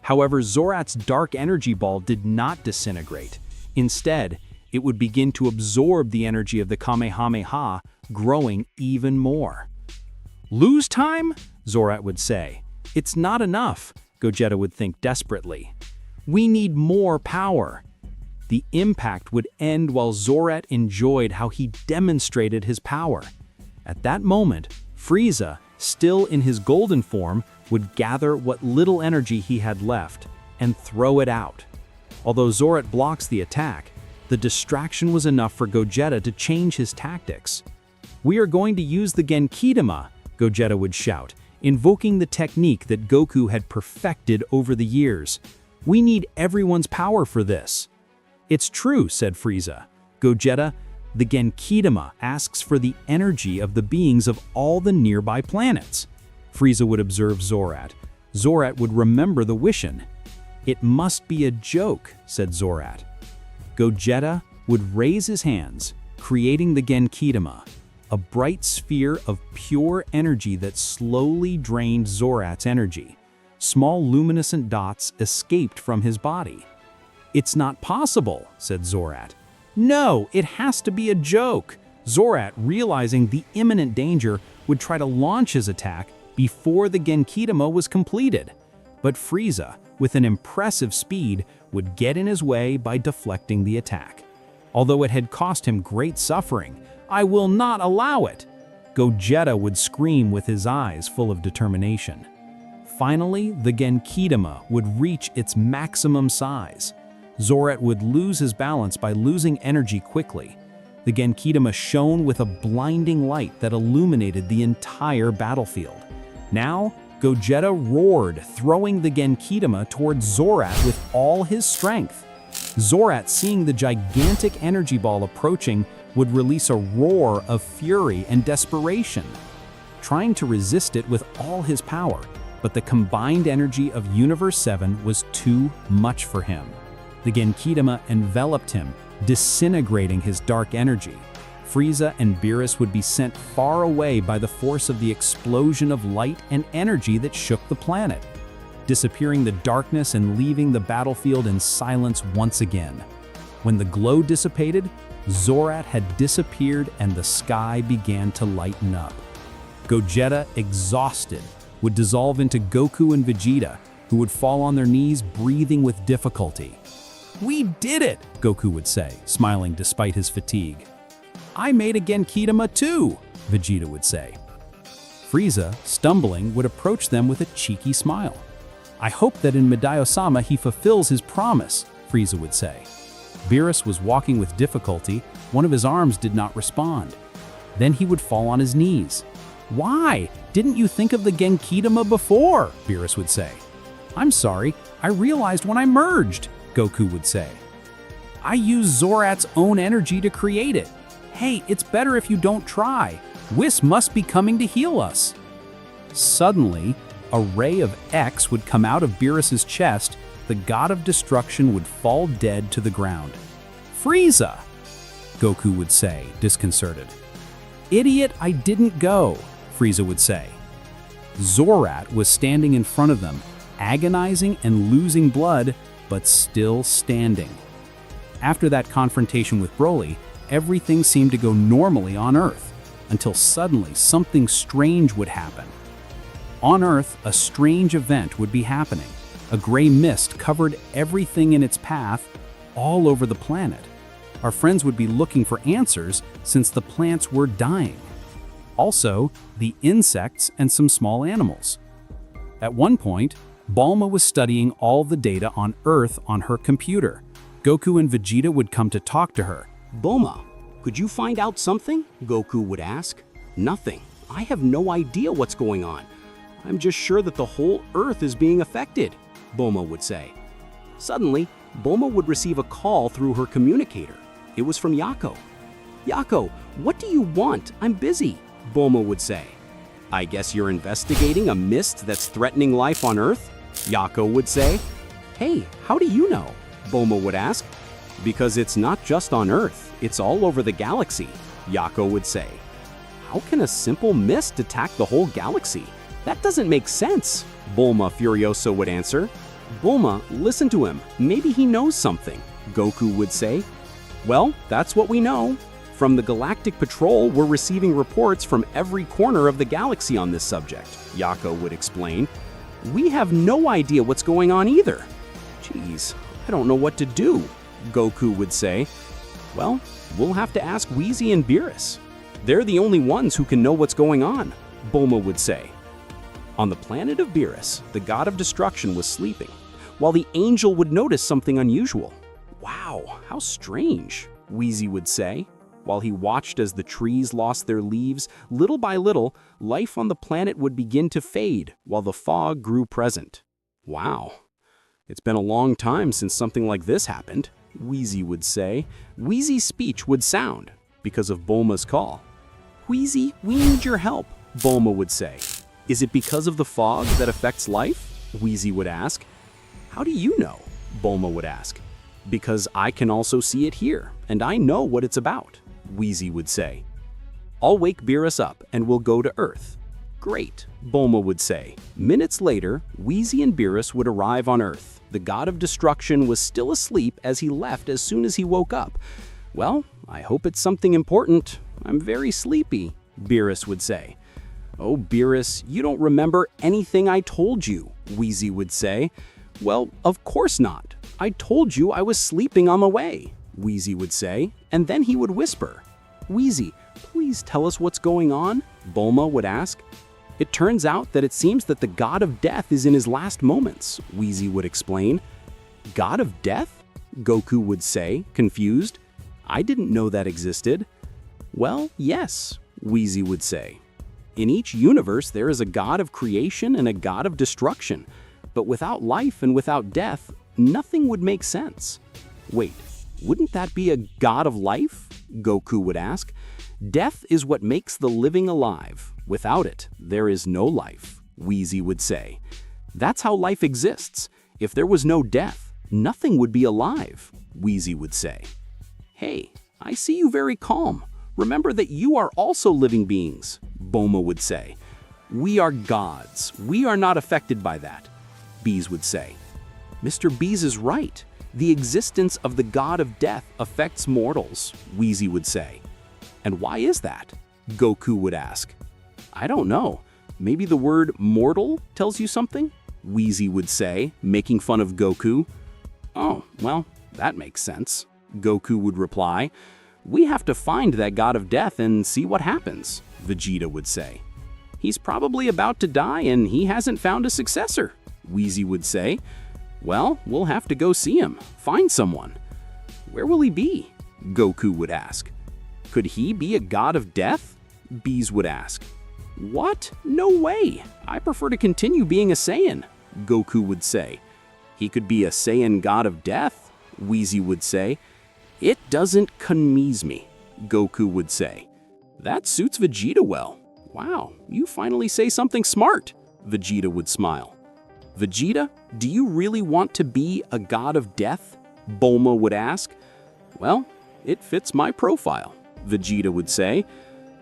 However, Zorat's dark energy ball did not disintegrate. Instead, it would begin to absorb the energy of the Kamehameha, growing even more. Lose time? Zorat would say. It's not enough, Gogeta would think desperately. We need more power. The impact would end while Zorat enjoyed how he demonstrated his power. At that moment, Frieza, still in his golden form, would gather what little energy he had left and throw it out. Although Zorat blocks the attack, the distraction was enough for Gogeta to change his tactics. We are going to use the Genkidama, Gogeta would shout, invoking the technique that Goku had perfected over the years. We need everyone's power for this. It's true, said Frieza. Gogeta, the Genkidama asks for the energy of the beings of all the nearby planets. Frieza would observe Zorat. Zorat would remember the Wishin. It must be a joke, said Zorat. Gogeta would raise his hands, creating the Genkidama, a bright sphere of pure energy that slowly drained Zorat's energy. Small luminescent dots escaped from his body. It's not possible, said Zorat. No, it has to be a joke. Zorat, realizing the imminent danger, would try to launch his attack before the Genkidama was completed. But Frieza, with an impressive speed, would get in his way by deflecting the attack. Although it had cost him great suffering, I will not allow it! Gogeta would scream with his eyes full of determination. Finally, the Genkidama would reach its maximum size. Zorat would lose his balance by losing energy quickly. The Genkidama shone with a blinding light that illuminated the entire battlefield. Now, Gogeta roared, throwing the Genkidama towards Zorat with all his strength. Zorat, seeing the gigantic energy ball approaching, would release a roar of fury and desperation, trying to resist it with all his power, but the combined energy of Universe 7 was too much for him. The Genkidama enveloped him, disintegrating his dark energy. Frieza and Beerus would be sent far away by the force of the explosion of light and energy that shook the planet, disappearing the darkness and leaving the battlefield in silence once again. When the glow dissipated, Zorat had disappeared and the sky began to lighten up. Gogeta, exhausted, would dissolve into Goku and Vegeta, who would fall on their knees, breathing with difficulty. We did it, Goku would say, smiling despite his fatigue. I made a Genkidama too, Vegeta would say. Frieza, stumbling, would approach them with a cheeky smile. I hope that in Midai-sama he fulfills his promise, Frieza would say. Beerus was walking with difficulty. One of his arms did not respond. Then he would fall on his knees. Why? Didn't you think of the Genkidama before? Beerus would say. I'm sorry, I realized when I merged, Goku would say. I used Zorat's own energy to create it. Hey, it's better if you don't try. Whis must be coming to heal us. Suddenly, a ray of X would come out of Beerus's chest. The god of destruction would fall dead to the ground. Frieza, Goku would say, disconcerted. Idiot, I didn't go, Frieza would say. Zorat was standing in front of them, agonizing and losing blood, but still standing. After that confrontation with Broly, everything seemed to go normally on Earth, until suddenly something strange would happen. On Earth, a strange event would be happening. A gray mist covered everything in its path, all over the planet. Our friends would be looking for answers since the plants were dying. Also, the insects and some small animals. At one point, Bulma was studying all the data on Earth on her computer. Goku and Vegeta would come to talk to her. Bulma, Could you find out something? Goku would ask. Nothing. I have no idea what's going on. I'm just sure that the whole Earth is being affected, Bulma would say. Suddenly, Bulma would receive a call through her communicator. It was from Yako. Yako, what do you want? I'm busy, Bulma would say. I guess you're investigating a mist that's threatening life on Earth? Yako would say. Hey, how do you know? Bulma would ask. Because it's not just on Earth, it's all over the galaxy, Yako would say. How can a simple mist attack the whole galaxy? That doesn't make sense, Bulma Furioso would answer. Bulma, listen to him. Maybe he knows something, Goku would say. Well, that's what we know. From the Galactic Patrol, we're receiving reports from every corner of the galaxy on this subject, Yako would explain. We have no idea what's going on either. Geez, I don't know what to do, Goku would say. Well, we'll have to ask Whis and Beerus. They're the only ones who can know what's going on, Bulma would say. On the planet of Beerus, the god of destruction was sleeping, while the angel would notice something unusual. Wow, how strange, Whis would say. While he watched as the trees lost their leaves, little by little, life on the planet would begin to fade while the fog grew present. Wow, it's been a long time since something like this happened, Whis would say. Whis' speech would sound because of Bulma's call. Whis, we need your help, Bulma would say. Is it because of the fog that affects life? Whis would ask. How do you know? Bulma would ask. Because I can also see it here, and I know what it's about, Whis would say. I'll wake Beerus up and we'll go to Earth. Great, Bulma would say. Minutes later, Whis and Beerus would arrive on Earth. The god of destruction was still asleep as he left as soon as he woke up. Well, I hope it's something important. I'm very sleepy, Beerus would say. Oh, Beerus, you don't remember anything I told you, Whis would say. Well, of course not. I told you I was sleeping on the way, Whis would say, and then he would whisper. Whis, please tell us what's going on, Bulma would ask. It turns out that it seems that the god of death is in his last moments, Whis would explain. God of death? Goku would say, confused. I didn't know that existed. Well, yes, Whis would say. In each universe, there is a god of creation and a god of destruction. But without life and without death, nothing would make sense. Wait, wouldn't that be a god of life? Goku would ask. Death is what makes the living alive. Without it, there is no life, Whis would say. That's how life exists. If there was no death, nothing would be alive, Whis would say. Hey, I see you very calm. Remember that you are also living beings, Bulma would say. We are gods. We are not affected by that, Bees would say. Mr. Bees is right. The existence of the god of death affects mortals, Whis would say. And why is that? Goku would ask. I don't know. Maybe the word mortal tells you something? Whis would say, making fun of Goku. Oh, well, that makes sense, Goku would reply. We have to find that god of death and see what happens, Vegeta would say. He's probably about to die and he hasn't found a successor, Whis would say. Well, we'll have to go see him, find someone. Where will he be? Goku would ask. Could he be a god of death? Bees would ask. What? No way! I prefer to continue being a Saiyan, Goku would say. He could be a Saiyan god of death, Whis would say. It doesn't conmise me, Goku would say. That suits Vegeta well. Wow, you finally say something smart, Vegeta would smile. Vegeta, do you really want to be a god of death? Bulma would ask. Well, it fits my profile, Vegeta would say.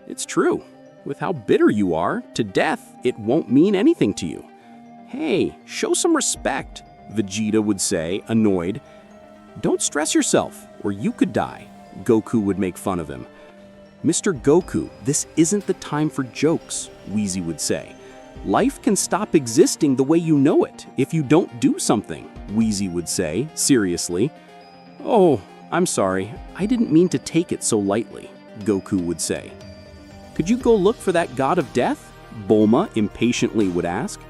It's true. With how bitter you are, to death, it won't mean anything to you. Hey, show some respect, Vegeta would say, annoyed. Don't stress yourself, or you could die, Goku would make fun of him. Mr. Goku, this isn't the time for jokes, Whis would say. Life can stop existing the way you know it if you don't do something, Whis would say, seriously. Oh, I'm sorry, I didn't mean to take it so lightly, Goku would say. Could you go look for that god of death? Bulma impatiently would ask.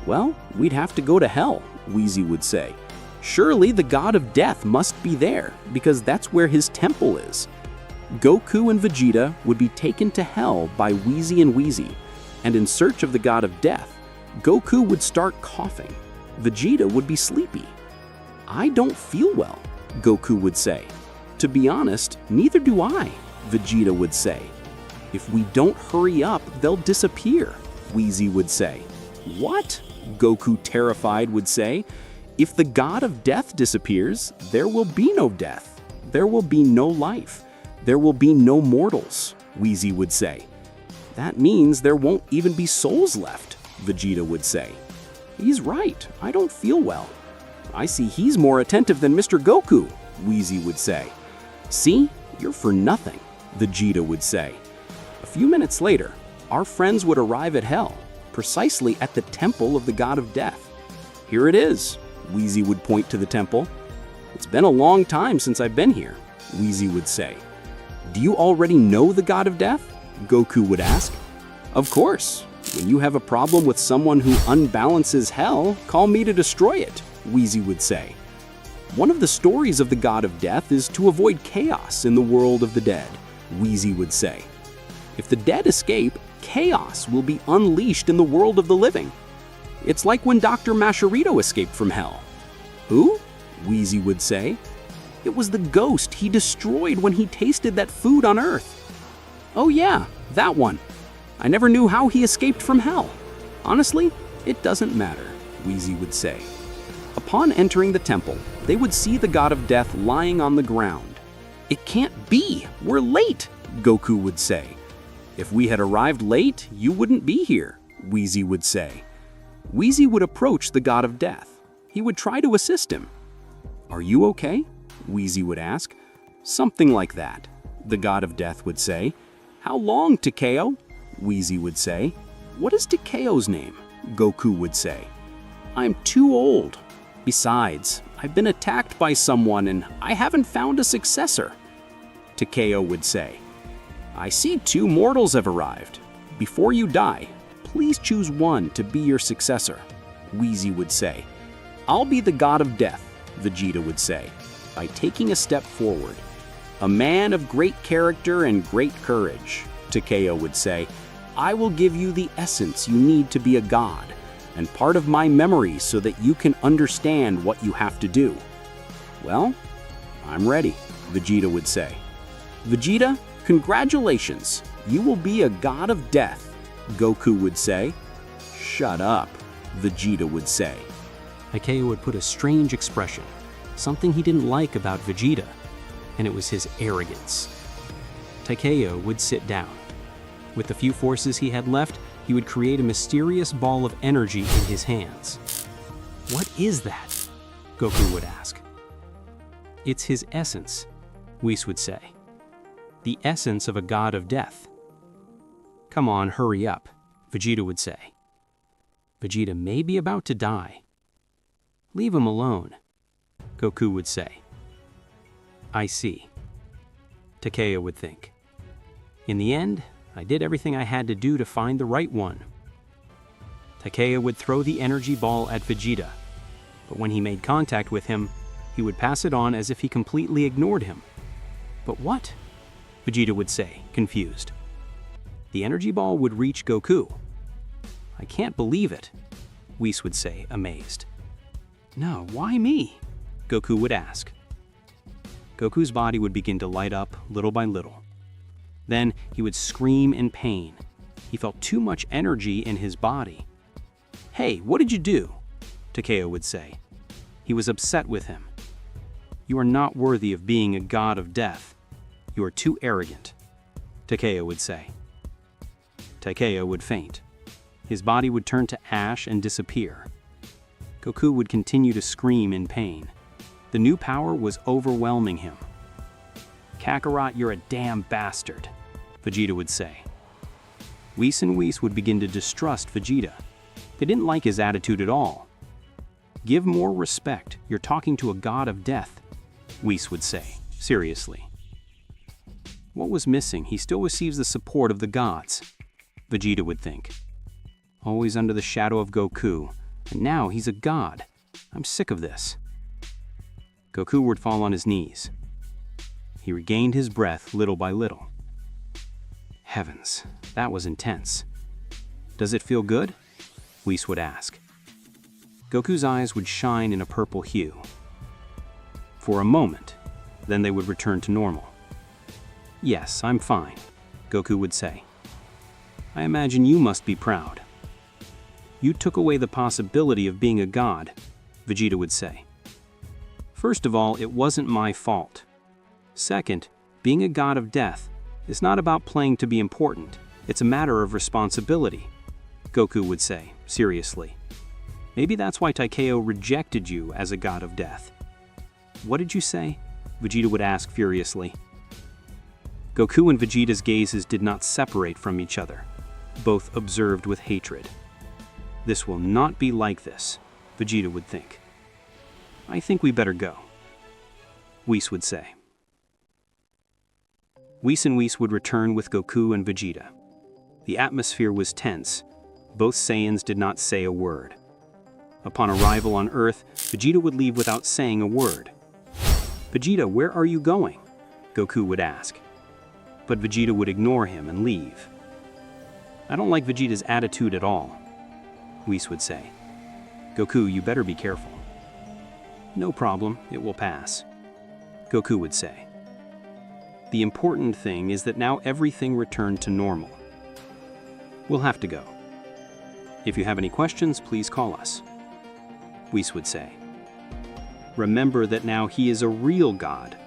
Well, we'd have to go to hell, Whis would say. Surely the god of death must be there, because that's where his temple is. Goku and Vegeta would be taken to hell by Whis and Whis, and in search of the god of death, Goku would start coughing. Vegeta would be sleepy. "I don't feel well," Goku would say. "To be honest, neither do I," Vegeta would say. "If we don't hurry up, they'll disappear," Whis would say. "What?" Goku, terrified, would say. "If the god of death disappears, there will be no death. There will be no life. There will be no mortals," Whis would say. "That means there won't even be souls left," Vegeta would say. "He's right, I don't feel well." "I see he's more attentive than Mr. Goku," Whis would say. "See, you're for nothing," Vegeta would say. A few minutes later, our friends would arrive at Hell, precisely at the temple of the god of death. "Here it is," Whis would point to the temple. "It's been a long time since I've been here," Whis would say. "Do you already know the god of death?" Goku would ask. "Of course. When you have a problem with someone who unbalances hell, call me to destroy it," Whis would say. "One of the stories of the god of death is to avoid chaos in the world of the dead," Whis would say. "If the dead escape, chaos will be unleashed in the world of the living. It's like when Dr. Mascherito escaped from hell." "Who?" Whis would say. "It was the ghost he destroyed when he tasted that food on Earth." "Oh yeah, that one. I never knew how he escaped from hell. Honestly, it doesn't matter," Whis would say. Upon entering the temple, they would see the god of death lying on the ground. "It can't be! We're late!" Goku would say. "If we had arrived late, you wouldn't be here," Whis would say. Whis would approach the god of death. He would try to assist him. "Are you okay?" Whis would ask. "Something like that," the god of death would say. "How long, Takeo?" Whis would say. "What is Takeo's name?" Goku would say. "I'm too old. Besides, I've been attacked by someone and I haven't found a successor." Takeo would say. "I see 2 mortals have arrived. Before you die, please choose one to be your successor," Whis would say. "I'll be the god of death," Vegeta would say, by taking a step forward. "A man of great character and great courage," Takeo would say. "I will give you the essence you need to be a god, and part of my memory so that you can understand what you have to do." "Well, I'm ready," Vegeta would say. "Vegeta, congratulations, you will be a god of death," Goku would say. "Shut up," Vegeta would say. Takeo would put a strange expression, something he didn't like about Vegeta, and it was his arrogance. Takeo would sit down. With the few forces he had left, he would create a mysterious ball of energy in his hands. "What is that?" Goku would ask. "It's his essence," Whis would say. "The essence of a god of death." "Come on, hurry up," Vegeta would say. "Vegeta may be about to die." "Leave him alone," Goku would say. "I see," Takeo would think. "In the end, I did everything I had to do to find the right one." Takeo would throw the energy ball at Vegeta, but when he made contact with him, he would pass it on as if he completely ignored him. "But what?" Vegeta would say, confused. The energy ball would reach Goku. "I can't believe it," Whis would say, amazed. "No, why me?" Goku would ask. Goku's body would begin to light up little by little. Then he would scream in pain. He felt too much energy in his body. "Hey, what did you do?" Takeo would say. He was upset with him. "You are not worthy of being a god of death. You are too arrogant," Takeo would say. Takeo would faint. His body would turn to ash and disappear. Goku would continue to scream in pain. The new power was overwhelming him. "Kakarot, you're a damn bastard," Vegeta would say. Whis and Whis would begin to distrust Vegeta. They didn't like his attitude at all. "Give more respect, you're talking to a god of death," Whis would say, seriously. What was missing? He still receives the support of the gods, Vegeta would think. Always under the shadow of Goku, and now he's a god. I'm sick of this. Goku would fall on his knees. He regained his breath little by little. Heavens, that was intense. Does it feel good? Whis would ask. Goku's eyes would shine in a purple hue. For a moment, then they would return to normal. Yes, I'm fine, Goku would say. I imagine you must be proud. You took away the possibility of being a god, Vegeta would say. First of all, it wasn't my fault. Second, being a god of death is not about playing to be important. It's a matter of responsibility, Goku would say, seriously. Maybe that's why Takeo rejected you as a god of death. What did you say? Vegeta would ask furiously. Goku and Vegeta's gazes did not separate from each other. Both observed with hatred. This will not be like this, Vegeta would think. I think we better go, Whis would say. Whis and Whis would return with Goku and Vegeta. The atmosphere was tense. Both Saiyans did not say a word. Upon arrival on Earth, Vegeta would leave without saying a word. Vegeta, where are you going? Goku would ask. But Vegeta would ignore him and leave. I don't like Vegeta's attitude at all, Whis would say. Goku, you better be careful. No problem, it will pass, Goku would say. The important thing is that now everything returned to normal. We'll have to go. If you have any questions, please call us, Whis would say. Remember that now he is a real god,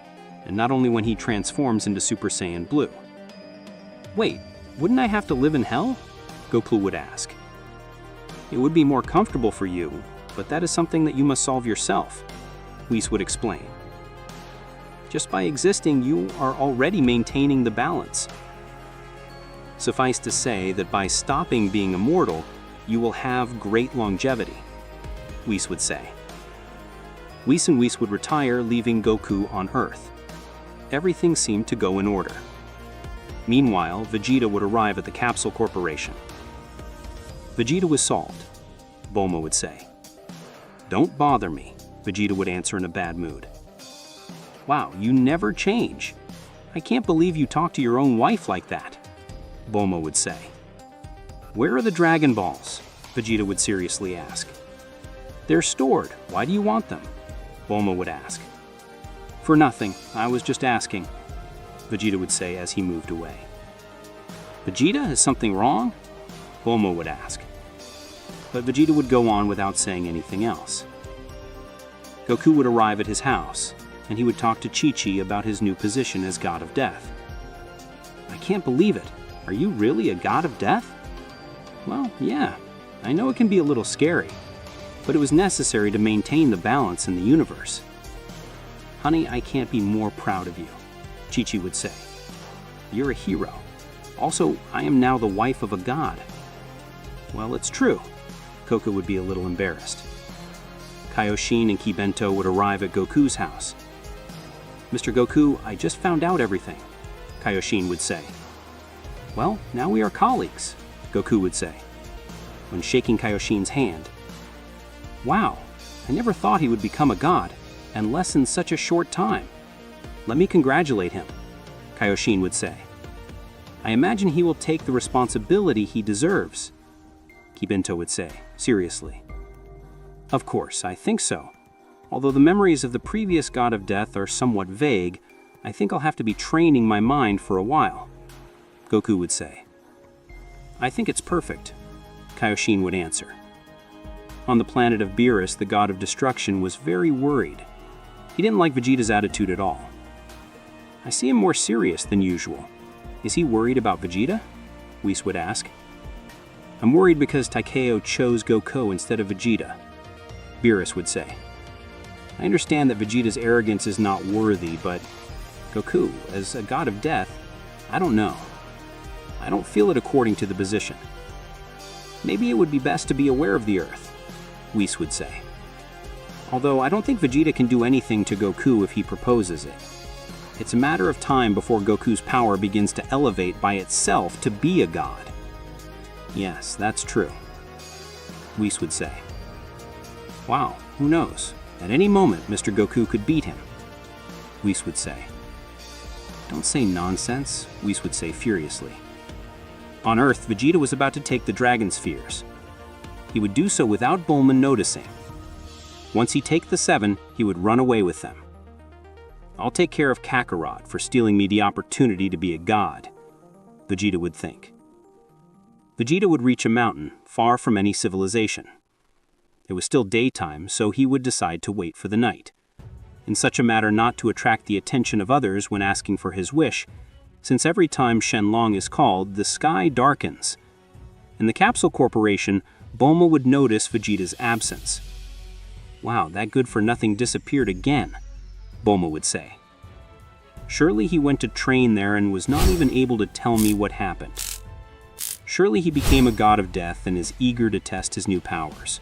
and not only when he transforms into Super Saiyan Blue. Wait, wouldn't I have to live in hell? Goku would ask. It would be more comfortable for you, but that is something that you must solve yourself, Whis would explain. Just by existing, you are already maintaining the balance. Suffice to say that by stopping being immortal, you will have great longevity, Whis would say. Whis and Whis would retire, leaving Goku on Earth. Everything seemed to go in order. Meanwhile, Vegeta would arrive at the Capsule Corporation. Vegeta was solved, Bulma would say. Don't bother me, Vegeta would answer in a bad mood. Wow, you never change. I can't believe you talk to your own wife like that, Bulma would say. Where are the Dragon Balls? Vegeta would seriously ask. They're stored. Why do you want them? Bulma would ask. For nothing. I was just asking, Vegeta would say as he moved away. Vegeta, is something wrong? Bulma would ask. But Vegeta would go on without saying anything else. Goku would arrive at his house, and he would talk to Chi-Chi about his new position as God of Death. I can't believe it. Are you really a God of Death? Well, yeah. I know it can be a little scary, but it was necessary to maintain the balance in the universe. Honey, I can't be more proud of you, Chi-Chi would say. You're a hero. Also, I am now the wife of a god. Well, it's true. Coco would be a little embarrassed. Kaioshin and Kibento would arrive at Goku's house. Mr. Goku, I just found out everything, Kaioshin would say. Well, now we are colleagues, Goku would say, when shaking Kaioshin's hand. Wow, I never thought he would become a god, and less in such a short time. Let me congratulate him, Kaioshin would say. I imagine he will take the responsibility he deserves, Kibento would say, seriously. Of course, I think so. Although the memories of the previous God of Death are somewhat vague, I think I'll have to be training my mind for a while, Goku would say. I think it's perfect, Kaioshin would answer. On the planet of Beerus, the god of destruction was very worried. He didn't like Vegeta's attitude at all. I see him more serious than usual. Is he worried about Vegeta? Whis would ask. I'm worried because Takeo chose Goku instead of Vegeta, Beerus would say. I understand that Vegeta's arrogance is not worthy, but Goku, as a god of death, I don't know. I don't feel it according to the position. Maybe it would be best to be aware of the Earth, Whis would say. Although I don't think Vegeta can do anything to Goku if he proposes it. It's a matter of time before Goku's power begins to elevate by itself to be a god. Yes, that's true, Whis would say. Wow, who knows? At any moment, Mr. Goku could beat him, Whis would say. Don't say nonsense, Whis would say furiously. On Earth, Vegeta was about to take the Dragon Spheres. He would do so without Bulma noticing. Once he take the 7, he would run away with them. I'll take care of Kakarot for stealing me the opportunity to be a god, Vegeta would think. Vegeta would reach a mountain, far from any civilization. It was still daytime, so he would decide to wait for the night. In such a matter not to attract the attention of others when asking for his wish, since every time Shenlong is called, the sky darkens. In the Capsule Corporation, Bulma would notice Vegeta's absence. Wow, that good-for-nothing disappeared again, Bulma would say. Surely he went to train there and was not even able to tell me what happened. Surely he became a god of death and is eager to test his new powers.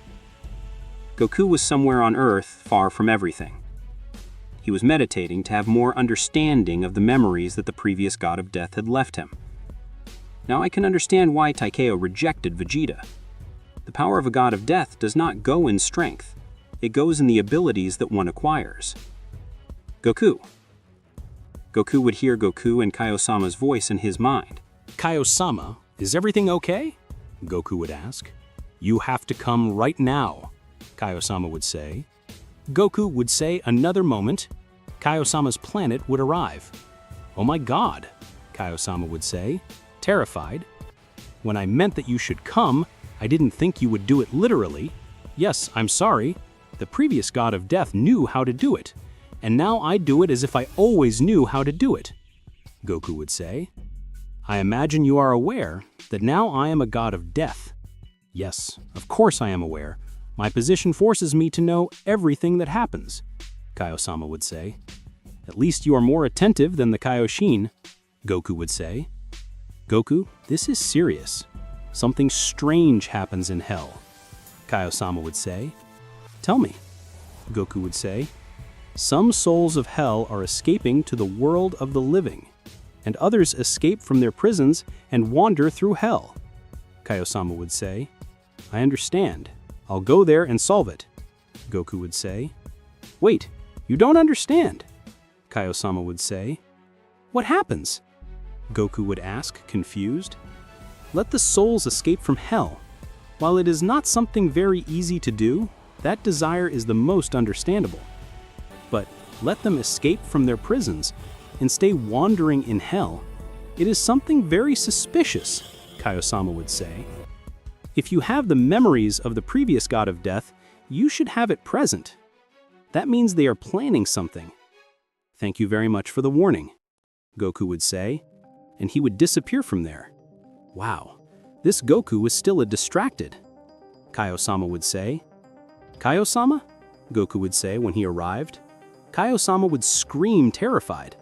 Goku was somewhere on Earth, far from everything. He was meditating to have more understanding of the memories that the previous god of death had left him. Now I can understand why Taikeo rejected Vegeta. The power of a god of death does not go in strength. It goes in the abilities that one acquires. Goku. Goku would hear Goku and Kaiosama's voice in his mind. Kaiosama, is everything okay? Goku would ask. You have to come right now, Kaiosama would say. Goku would say another moment. Kaiosama's planet would arrive. Oh my god, Kaiosama would say, terrified. When I meant that you should come, I didn't think you would do it literally. Yes, I'm sorry. The previous god of death knew how to do it, and now I do it as if I always knew how to do it, Goku would say. I imagine you are aware that now I am a god of death. Yes, of course I am aware. My position forces me to know everything that happens, Kaiosama would say. At least you are more attentive than the Kaioshin, Goku would say. Goku, this is serious. Something strange happens in hell, Kaiosama would say. Tell me, Goku would say. Some souls of hell are escaping to the world of the living, and others escape from their prisons and wander through hell, Kaiosama would say. I understand. I'll go there and solve it, Goku would say. Wait, you don't understand, Kaiosama would say. What happens? Goku would ask, confused. Let the souls escape from hell. While it is not something very easy to do, that desire is the most understandable. But let them escape from their prisons and stay wandering in hell. It is something very suspicious, Kaiosama would say. If you have the memories of the previous god of death, you should have it present. That means they are planning something. Thank you very much for the warning, Goku would say, and he would disappear from there. Wow, this Goku was still distracted, Kaiosama would say. Kaiosama? Goku would say when he arrived. Kaiosama would scream terrified.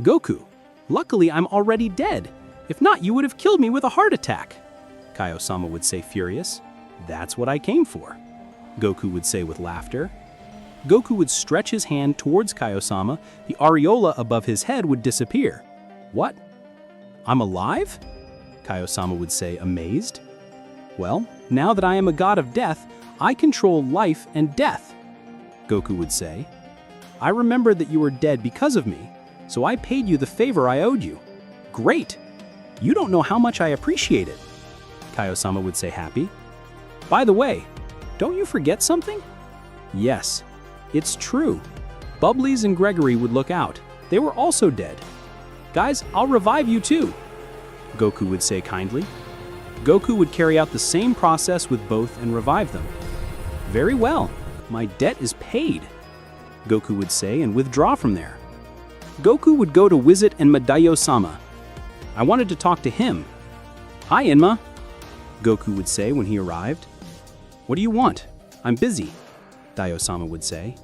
Goku, luckily I'm already dead. If not, you would have killed me with a heart attack, Kaiosama would say furious. That's what I came for, Goku would say with laughter. Goku would stretch his hand towards Kaiosama. The areola above his head would disappear. What? I'm alive? Kaiosama would say, amazed. Well, now that I am a god of death, I control life and death, Goku would say. I remembered that you were dead because of me, so I paid you the favor I owed you. Great! You don't know how much I appreciate it, Kaiosama would say happy. By the way, don't you forget something? Yes, it's true. Bubblies and Gregory would look out. They were also dead. Guys, I'll revive you too, Goku would say kindly. Goku would carry out the same process with both and revive them. Very well, my debt is paid, Goku would say and withdraw from there. Goku would go to visit Enma-Daio-sama. I wanted to talk to him. Hi, Enma, Goku would say when he arrived. What do you want? I'm busy, Daio-sama would say.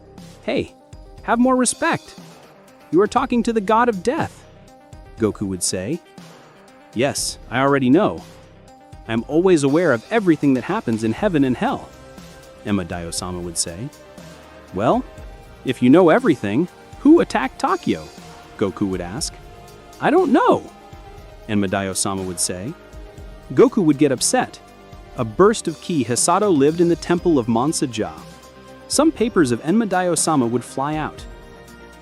Hey, have more respect. You are talking to the god of death, Goku would say. Yes, I already know. I am always aware of everything that happens in heaven and hell, Enma-Daio-sama would say. Well, if you know everything, who attacked Takeo? Goku would ask. I don't know, Enma-Daio-sama would say. Goku would get upset. A burst of ki Hisato lived in the temple of Mansa-Ja. Some papers of Enma-Daio-sama would fly out.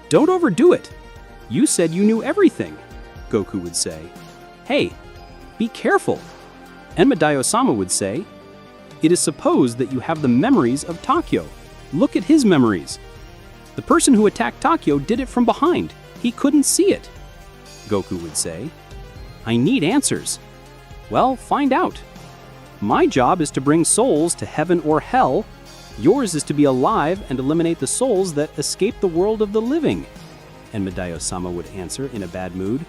Don't overdo it. You said you knew everything, Goku would say. Hey, be careful. Enmadayo-sama would say, it is supposed that you have the memories of Takyo. Look at his memories. The person who attacked Takyo did it from behind. He couldn't see it. Goku would say, I need answers. Well, find out. My job is to bring souls to heaven or hell. Yours is to be alive and eliminate the souls that escape the world of the living. Enmadayo-sama would answer in a bad mood.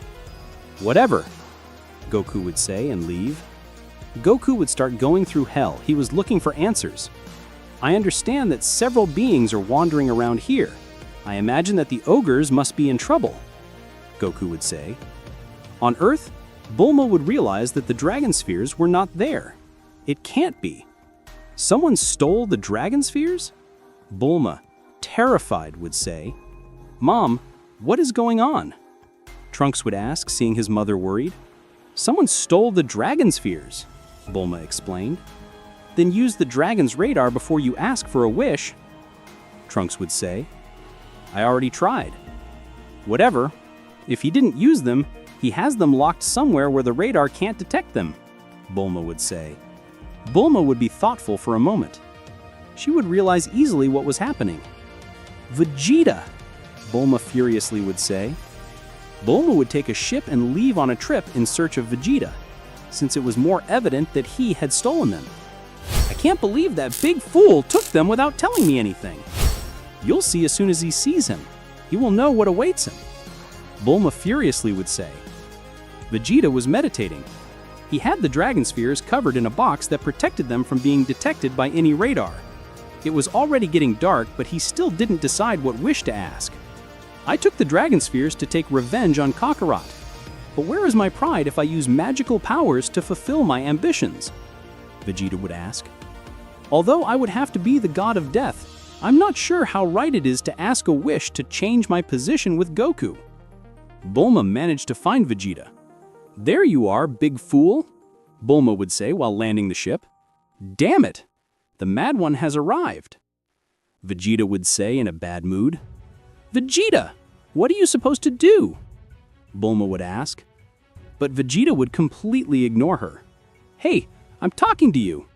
Whatever, Goku would say and leave. Goku would start going through hell. He was looking for answers. I understand that several beings are wandering around here. I imagine that the ogres must be in trouble, Goku would say. On Earth, Bulma would realize that the dragon spheres were not there. It can't be. Someone stole the dragon spheres? Bulma, terrified, would say, Mom, what is going on? Trunks would ask, seeing his mother worried. Someone stole the dragon spheres, Bulma explained. Then use the dragon's radar before you ask for a wish, Trunks would say. I already tried. Whatever. If he didn't use them, he has them locked somewhere where the radar can't detect them, Bulma would say. Bulma would be thoughtful for a moment. She would realize easily what was happening. Vegeta, Bulma furiously would say. Bulma would take a ship and leave on a trip in search of Vegeta, since it was more evident that he had stolen them. I can't believe that big fool took them without telling me anything. You'll see as soon as he sees him. He will know what awaits him, Bulma furiously would say. Vegeta was meditating. He had the dragon spheres covered in a box that protected them from being detected by any radar. It was already getting dark, but he still didn't decide what wish to ask. I took the dragon spheres to take revenge on Kakarot. But where is my pride if I use magical powers to fulfill my ambitions? Vegeta would ask. Although I would have to be the god of death, I'm not sure how right it is to ask a wish to change my position with Goku. Bulma managed to find Vegeta. There you are, big fool, Bulma would say while landing the ship. Damn it, the Mad One has arrived. Vegeta would say in a bad mood. Vegeta, what are you supposed to do? Bulma would ask. But Vegeta would completely ignore her. Hey, I'm talking to you.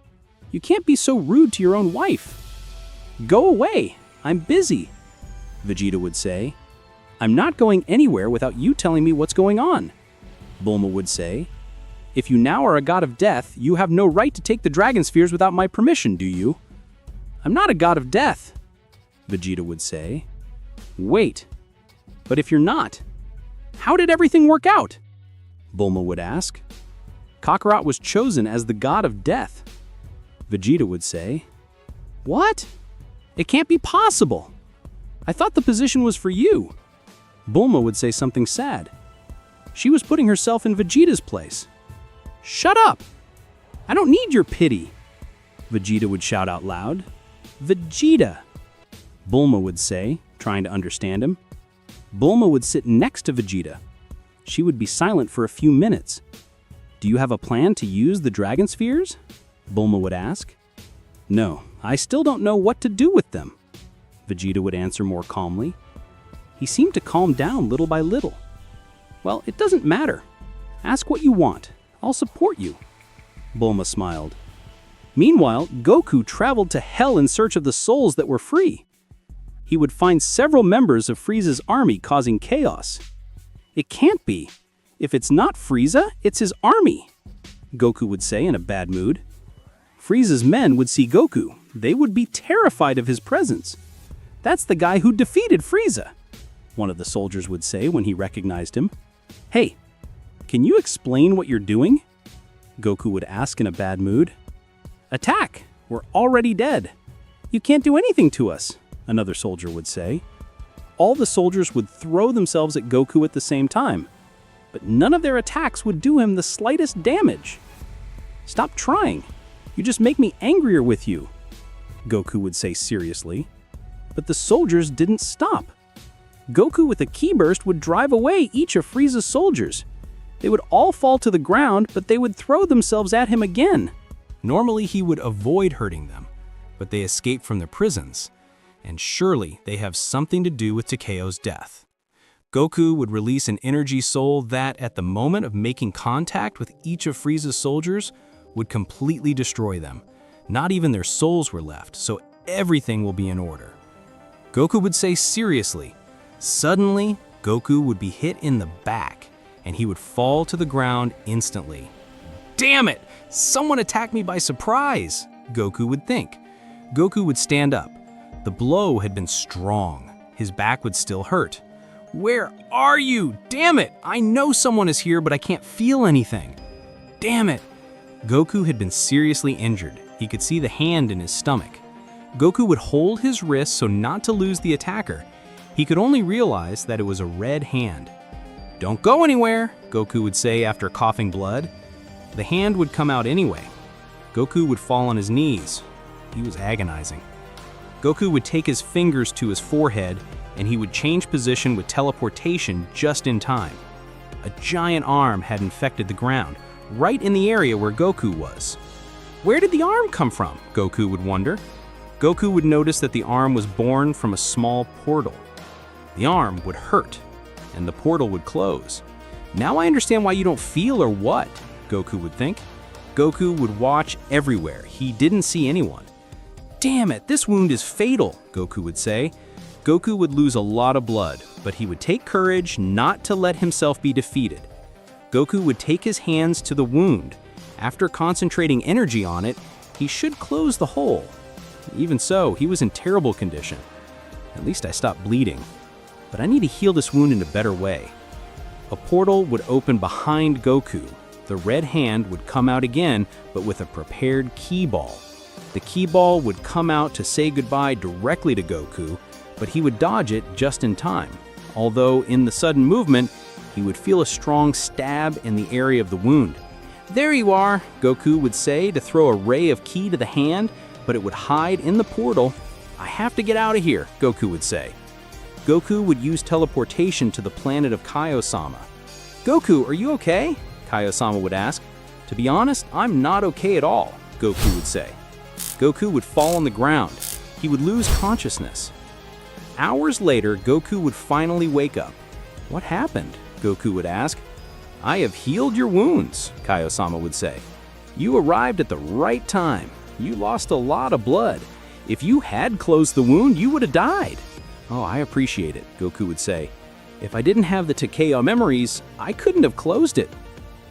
You can't be so rude to your own wife. Go away, I'm busy, Vegeta would say. I'm not going anywhere without you telling me what's going on, Bulma would say. If you now are a god of death, you have no right to take the dragon spheres without my permission, do you? I'm not a god of death, Vegeta would say. Wait, but if you're not, how did everything work out? Bulma would ask. Kakarot was chosen as the god of death, Vegeta would say. What? It can't be possible. I thought the position was for you. Bulma would say something sad. She was putting herself in Vegeta's place. Shut up! I don't need your pity, Vegeta would shout out loud. Vegeta, Bulma would say, trying to understand him. Bulma would sit next to Vegeta. She would be silent for a few minutes. Do you have a plan to use the dragon spheres? Bulma would ask. No, I still don't know what to do with them, Vegeta would answer more calmly. He seemed to calm down little by little. Well, it doesn't matter. Ask what you want. I'll support you, Bulma smiled. Meanwhile, Goku traveled to Hell in search of the souls that were free. He would find several members of Frieza's army causing chaos. It can't be. If it's not Frieza, it's his army, Goku would say in a bad mood. Frieza's men would see Goku. They would be terrified of his presence. That's the guy who defeated Frieza, one of the soldiers would say when he recognized him. Hey, can you explain what you're doing? Goku would ask in a bad mood. Attack! We're already dead. You can't do anything to us, another soldier would say. All the soldiers would throw themselves at Goku at the same time, but none of their attacks would do him the slightest damage. Stop trying. You just make me angrier with you, Goku would say seriously. But the soldiers didn't stop. Goku with a ki burst would drive away each of Frieza's soldiers. They would all fall to the ground, but they would throw themselves at him again. Normally he would avoid hurting them, but they escaped from their prisons, and surely they have something to do with Takeo's death. Goku would release an energy soul that, at the moment of making contact with each of Frieza's soldiers, would completely destroy them. Not even their souls were left, so everything will be in order. Goku would say seriously. Suddenly, Goku would be hit in the back, and he would fall to the ground instantly. Damn it! Someone attacked me by surprise, Goku would think. Goku would stand up. The blow had been strong. His back would still hurt. Where are you? Damn it! I know someone is here, but I can't feel anything. Damn it! Goku had been seriously injured. He could see the hand in his stomach. Goku would hold his wrist so not to lose the attacker. He could only realize that it was a red hand. Don't go anywhere, Goku would say after coughing blood. The hand would come out anyway. Goku would fall on his knees. He was agonizing. Goku would take his fingers to his forehead, and he would change position with teleportation just in time. A giant arm had infected the ground, right in the area where Goku was. Where did the arm come from? Goku would wonder. Goku would notice that the arm was born from a small portal. The arm would hurt, and the portal would close. Now I understand why you don't feel or what, Goku would think. Goku would watch everywhere. He didn't see anyone. Damn it, this wound is fatal, Goku would say. Goku would lose a lot of blood, but he would take courage not to let himself be defeated. Goku would take his hands to the wound. After concentrating energy on it, he should close the hole. Even so, he was in terrible condition. At least I stopped bleeding. But I need to heal this wound in a better way. A portal would open behind Goku. The red hand would come out again, but with a prepared ki ball. The ki ball would come out to say goodbye directly to Goku, but he would dodge it just in time. Although in the sudden movement, he would feel a strong stab in the area of the wound. There you are, Goku would say to throw a ray of ki to the hand, but it would hide in the portal. I have to get out of here, Goku would say. Goku would use teleportation to the planet of Kaio-sama. Goku, are you okay? Kaio-sama would ask. To be honest, I'm not okay at all, Goku would say. Goku would fall on the ground. He would lose consciousness. Hours later, Goku would finally wake up. What happened? Goku would ask. I have healed your wounds, Kaio-sama would say. You arrived at the right time. You lost a lot of blood. If you had closed the wound, you would have died. Oh, I appreciate it, Goku would say. If I didn't have the Takeo memories, I couldn't have closed it.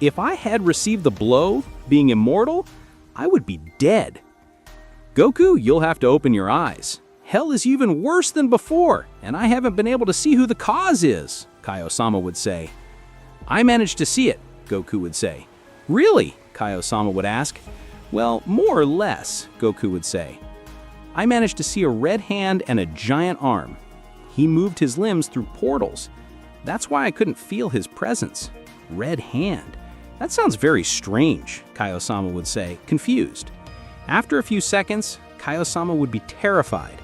If I had received the blow, being immortal, I would be dead. Goku, you'll have to open your eyes. Hell is even worse than before, and I haven't been able to see who the cause is, Kaio-sama would say. I managed to see it, Goku would say. Really? Kaio-sama would ask. Well, more or less, Goku would say. I managed to see a red hand and a giant arm. He moved his limbs through portals. That's why I couldn't feel his presence. Red hand. That sounds very strange, Kaio-sama would say, confused. After a few seconds, Kaio-sama would be terrified.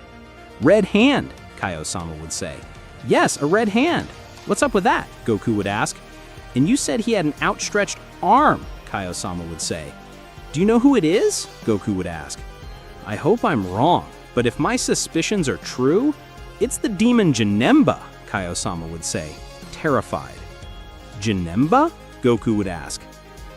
Red hand, Kaio-sama would say. Yes, a red hand. What's up with that? Goku would ask. And you said he had an outstretched arm, Kaio-sama would say. Do you know who it is? Goku would ask. I hope I'm wrong, but if my suspicions are true, it's the demon Janemba, Kaio-sama would say, terrified. Janemba? Goku would ask.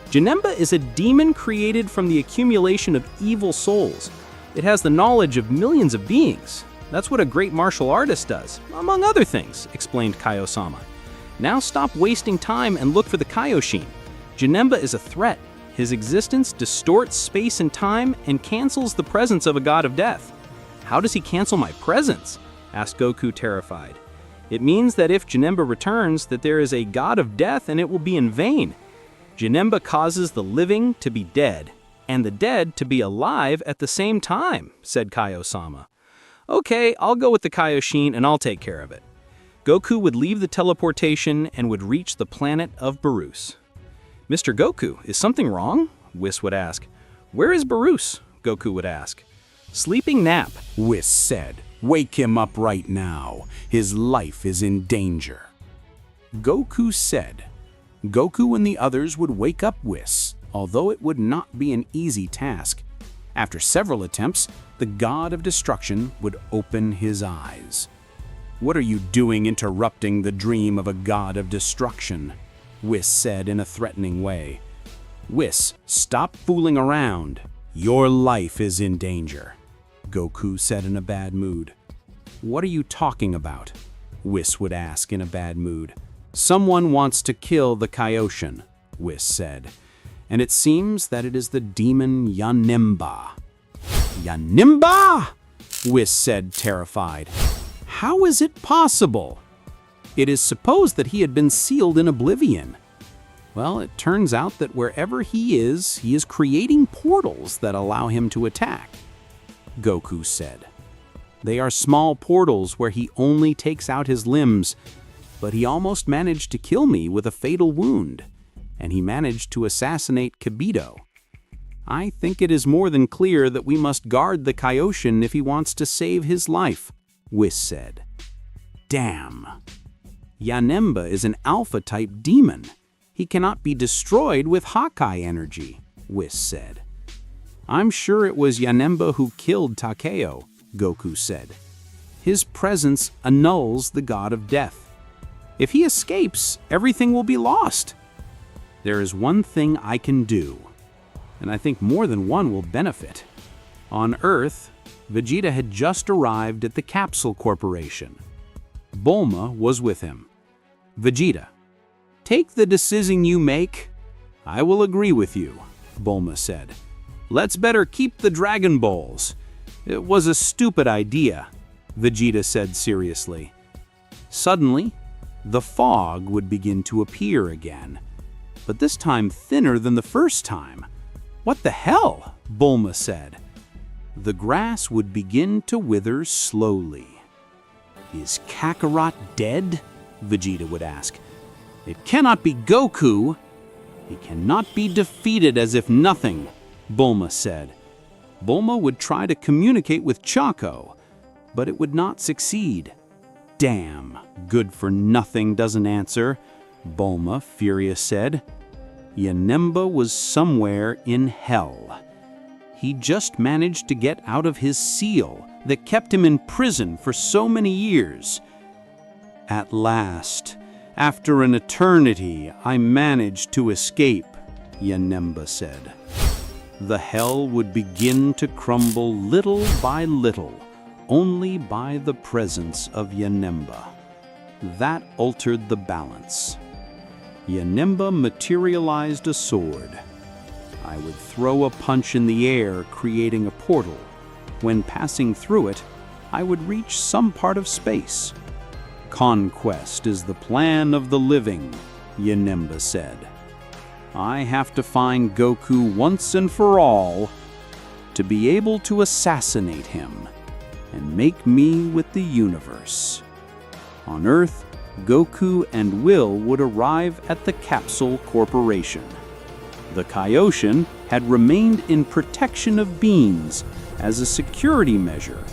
Janemba is a demon created from the accumulation of evil souls. It has the knowledge of millions of beings. That's what a great martial artist does, among other things, explained Kaio-sama. Now stop wasting time and look for the Kaioshin. Janemba is a threat. His existence distorts space and time and cancels the presence of a god of death. How does he cancel my presence? Asked Goku, terrified. It means that if Janemba returns, that there is a god of death and it will be in vain. Janemba causes the living to be dead and the dead to be alive at the same time, said Kaio-sama. Okay, I'll go with the Kaioshin and I'll take care of it. Goku would leave the teleportation and would reach the planet of Beerus. Mr. Goku, is something wrong? Whis would ask. Where is Beerus? Goku would ask. Sleeping nap, Whis said. Wake him up right now. His life is in danger. Goku said. Goku and the others would wake up Whis, although it would not be an easy task. After several attempts, the god of destruction would open his eyes. What are you doing interrupting the dream of a god of destruction? Whis said in a threatening way. Whis, stop fooling around. Your life is in danger, Goku said in a bad mood. What are you talking about? Whis would ask in a bad mood. Someone wants to kill the Kaioshin, Whis said, and it seems that it is the demon Yanimba. Yanimba? Whis said, terrified. How is it possible? It is supposed that he had been sealed in oblivion. Well, it turns out that wherever he is creating portals that allow him to attack, Goku said. They are small portals where he only takes out his limbs, but he almost managed to kill me with a fatal wound, and he managed to assassinate Kibito. I think it is more than clear that we must guard the Kaioshin if he wants to save his life, Whis said. Damn. Yanemba is an alpha-type demon. He cannot be destroyed with Hawkeye energy, Whis said. I'm sure it was Yanemba who killed Takeo, Goku said. His presence annuls the god of death. If he escapes, everything will be lost. There is one thing I can do, and I think more than one will benefit. On Earth, Vegeta had just arrived at the Capsule Corporation. Bulma was with him. Vegeta, take the decision you make. I will agree with you, Bulma said. Let's better keep the Dragon Balls. It was a stupid idea, Vegeta said seriously. Suddenly, the fog would begin to appear again, but this time thinner than the first time. What the hell? Bulma said. The grass would begin to wither slowly. Is Kakarot dead? Vegeta would ask. It cannot be Goku. He cannot be defeated as if nothing, Bulma said. Bulma would try to communicate with Chaco, but it would not succeed. Damn, good for nothing doesn't answer, Bulma, furious, said. Yanemba was somewhere in hell. He just managed to get out of his seal that kept him in prison for so many years. At last, after an eternity, I managed to escape, Yanemba said. The hell would begin to crumble little by little, only by the presence of Yanemba. That altered the balance. Yanemba materialized a sword. I would throw a punch in the air, creating a portal. When passing through it, I would reach some part of space. Conquest is the plan of the living, Yanemba said. I have to find Goku once and for all to be able to assassinate him and make me with the universe. On Earth, Goku and Will would arrive at the Capsule Corporation. The Kaioshin had remained in protection of Beans as a security measure,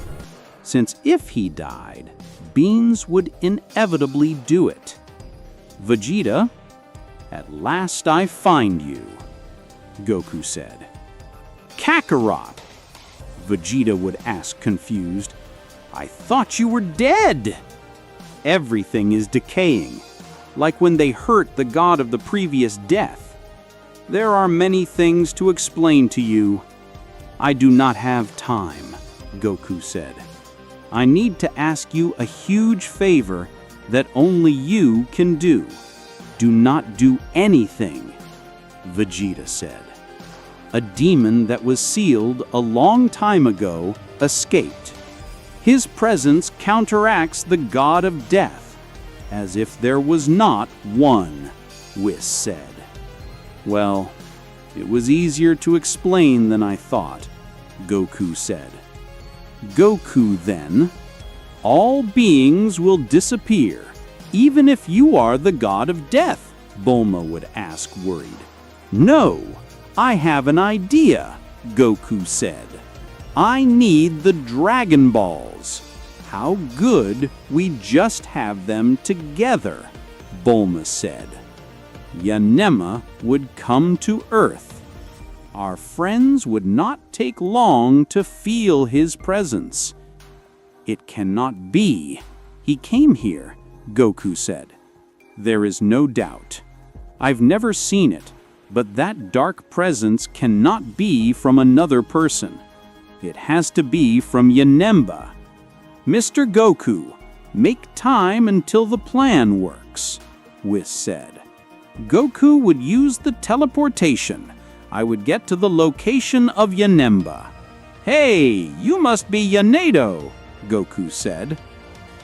since if he died, Beans would inevitably do it. Vegeta, at last I find you, Goku said. Kakarot, Vegeta would ask confused. I thought you were dead. Everything is decaying, like when they hurt the god of the previous death. There are many things to explain to you. I do not have time, Goku said. I need to ask you a huge favor that only you can do. Do not do anything, Vegeta said. A demon that was sealed a long time ago escaped. His presence counteracts the god of death, as if there was not one, Whis said. Well, it was easier to explain than I thought, Goku said. Goku, then, all beings will disappear, even if you are the god of death, Bulma would ask, worried. No, I have an idea, Goku said. I need the Dragon Balls. How good we just have them together, Bulma said. Yanemba would come to Earth. Our friends would not take long to feel his presence. It cannot be, He came here, Goku said. There is no doubt. I've never seen it, but that dark presence cannot be from another person. It has to be from Yanemba. Mr. Goku, make time until the plan works, Whis said. Goku would use the teleportation. I would get to the location of Yanemba. Hey, you must be Yanado, Goku said,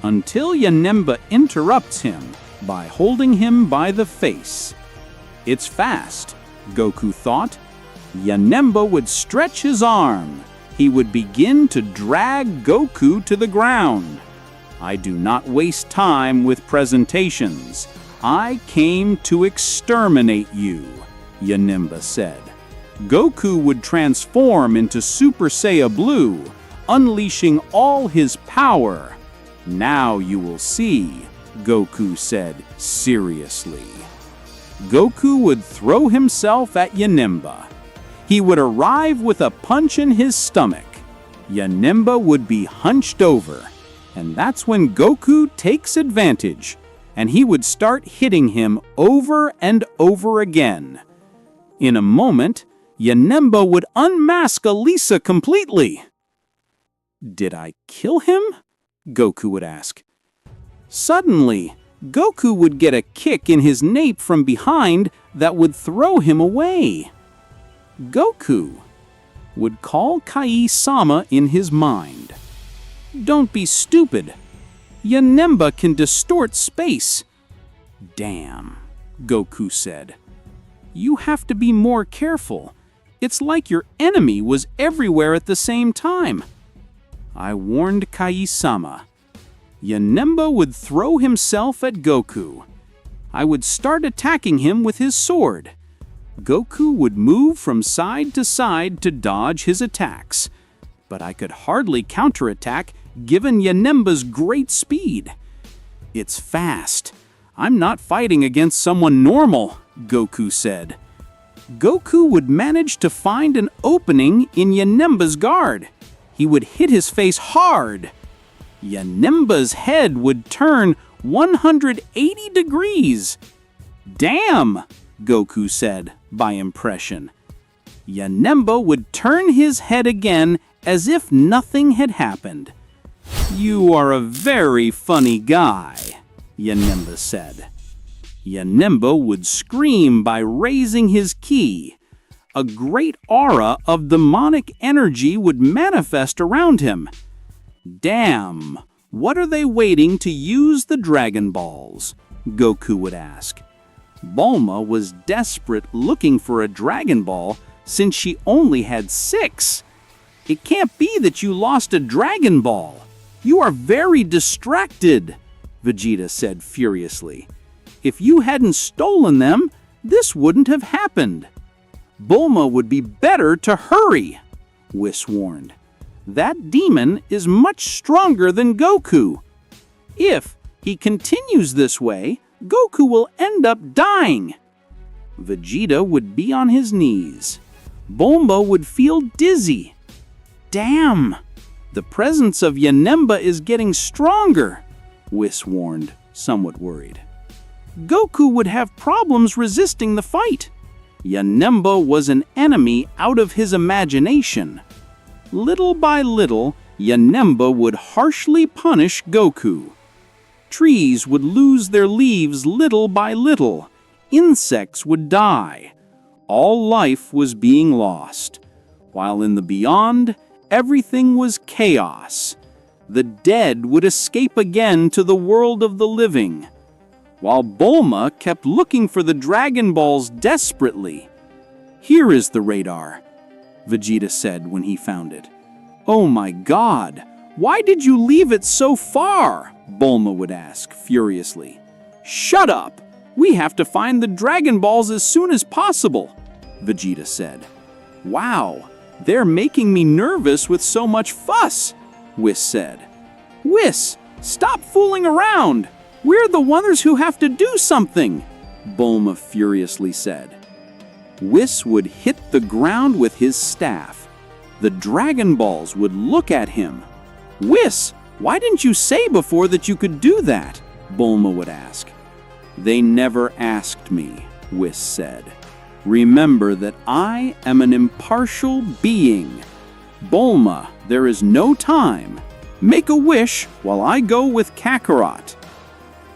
until Yanemba interrupts him by holding him by the face. It's fast, Goku thought. Yanemba would stretch his arm. He would begin to drag Goku to the ground. I do not waste time with presentations. I came to exterminate you, Yanemba said. Goku would transform into Super Saiyan Blue, unleashing all his power. Now you will see, Goku said seriously. Goku would throw himself at Yanemba. He would arrive with a punch in his stomach. Yanemba would be hunched over, and that's when Goku takes advantage, and he would start hitting him over and over again. In a moment, Yanemba would unmask Elisa completely. Did I kill him? Goku would ask. Suddenly, Goku would get a kick in his nape from behind that would throw him away. Goku would call Kai-sama in his mind. Don't be stupid. Yanemba can distort space. Damn, Goku said. You have to be more careful. It's like your enemy was everywhere at the same time. I warned Kai-sama. Yanemba would throw himself at Goku. I would start attacking him with his sword. Goku would move from side to side to dodge his attacks, but I could hardly counterattack given Yanemba's great speed. It's fast. I'm not fighting against someone normal, Goku said. Goku would manage to find an opening in Yanemba's guard. He would hit his face hard. Yanemba's head would turn 180 degrees. Damn, Goku said by impression. Yanemba would turn his head again as if nothing had happened. You are a very funny guy, Yanemba said. Yanemba would scream by raising his ki. A great aura of demonic energy would manifest around him. Damn, what are they waiting to use the Dragon Balls? Goku would ask. Bulma was desperate looking for a Dragon Ball since she only had 6. It can't be that you lost a Dragon Ball. You are very distracted, Vegeta said furiously. If you hadn't stolen them, this wouldn't have happened. Bulma would be better to hurry, Whis warned. That demon is much stronger than Goku. If he continues this way, Goku will end up dying. Vegeta would be on his knees. Bulma would feel dizzy. Damn, the presence of Yanemba is getting stronger, Whis warned, somewhat worried. Goku would have problems resisting the fight. Yanemba was an enemy out of his imagination. Little by little, Yanemba would harshly punish Goku. Trees would lose their leaves little by little. Insects would die. All life was being lost. While in the beyond, everything was chaos. The dead would escape again to the world of the living. While Bulma kept looking for the Dragon Balls desperately. Here is the radar, Vegeta said when he found it. Oh my God, why did you leave it so far? Bulma would ask furiously. Shut up! We have to find the Dragon Balls as soon as possible, Vegeta said. Wow, they're making me nervous with so much fuss, Whis said. Whis, stop fooling around! We're the ones who have to do something, Bulma furiously said. Whis would hit the ground with his staff. The Dragon Balls would look at him. Whis, "Why didn't you say before that you could do that?" Bulma would ask. "They never asked me," Whis said. "Remember that I am an impartial being. Bulma, there is no time. Make a wish while I go with Kakarot."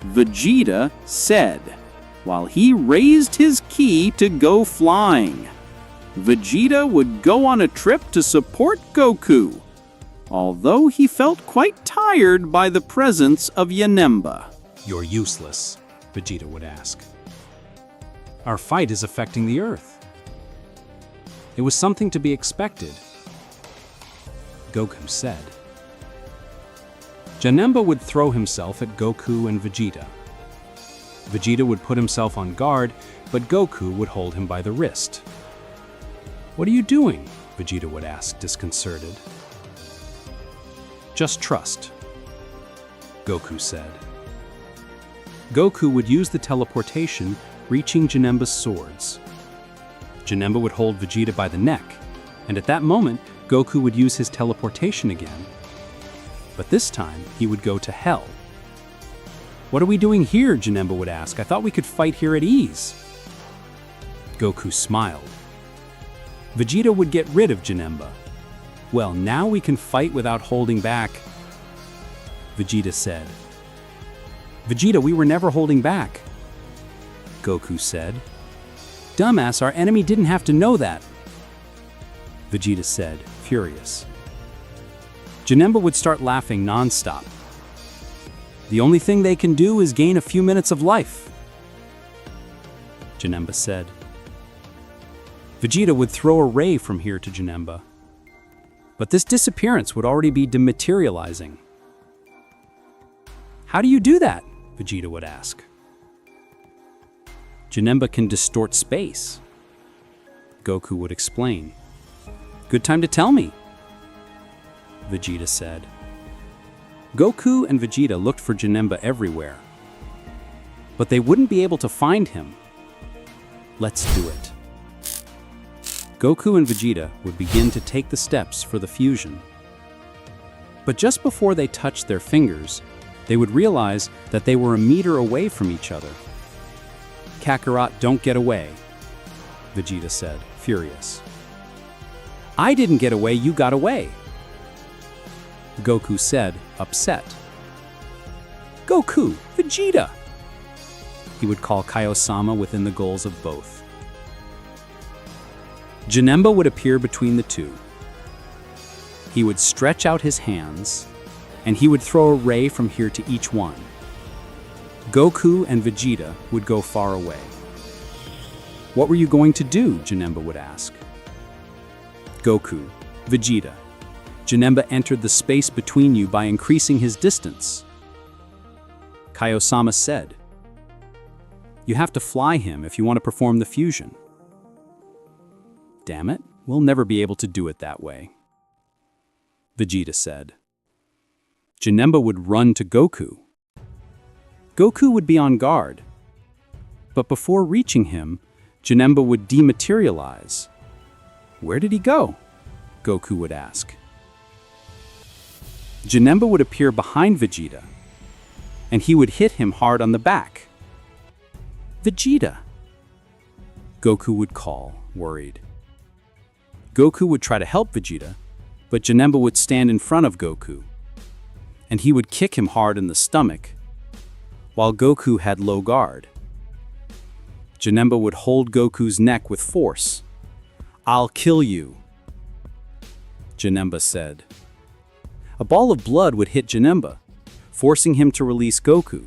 Vegeta said, while he raised his ki to go flying. Vegeta would go on a trip to support Goku, although he felt quite tired by the presence of Janemba. "You're useless," Vegeta would ask. "Our fight is affecting the Earth." It was something to be expected, Goku said. Janemba would throw himself at Goku and Vegeta. Vegeta would put himself on guard, but Goku would hold him by the wrist. "What are you doing?" Vegeta would ask, disconcerted. "Just trust," Goku said. Goku would use the teleportation, reaching Janemba's swords. Janemba would hold Vegeta by the neck, and at that moment, Goku would use his teleportation again. But this time, he would go to hell. "What are we doing here?" Janemba would ask. "I thought we could fight here at ease." Goku smiled. Vegeta would get rid of Janemba. "Well, now we can fight without holding back," Vegeta said. "Vegeta, we were never holding back," Goku said. "Dumbass, our enemy didn't have to know that," Vegeta said, furious. Janemba would start laughing non-stop. "The only thing they can do is gain a few minutes of life," Janemba said. Vegeta would throw a ray from here to Janemba. But this disappearance would already be dematerializing. "How do you do that?" Vegeta would ask. "Janemba can distort space," Goku would explain. "Good time to tell me," Vegeta said. Goku and Vegeta looked for Janemba everywhere, but they wouldn't be able to find him. "Let's do it." Goku and Vegeta would begin to take the steps for the fusion. But just before they touched their fingers, they would realize that they were a meter away from each other. "Kakarot, don't get away," Vegeta said, furious. "I didn't get away, you got away," Goku said, upset. "Goku, Vegeta!" He would call Kaiosama within the goals of both. Janemba would appear between the two. He would stretch out his hands, and he would throw a ray from here to each one. Goku and Vegeta would go far away. "What were you going to do?" Janemba would ask. "Goku, Vegeta, Janemba entered the space between you by increasing his distance," Kaiosama said. "You have to fly him if you want to perform the fusion." "Damn it, we'll never be able to do it that way," Vegeta said. Janemba would run to Goku. Goku would be on guard. But before reaching him, Janemba would dematerialize. "Where did he go?" Goku would ask. Janemba would appear behind Vegeta, and he would hit him hard on the back. "Vegeta!" Goku would call, worried. Goku would try to help Vegeta, but Janemba would stand in front of Goku, and he would kick him hard in the stomach, while Goku had low guard. Janemba would hold Goku's neck with force. "I'll kill you," Janemba said. A ball of blood would hit Janemba, forcing him to release Goku.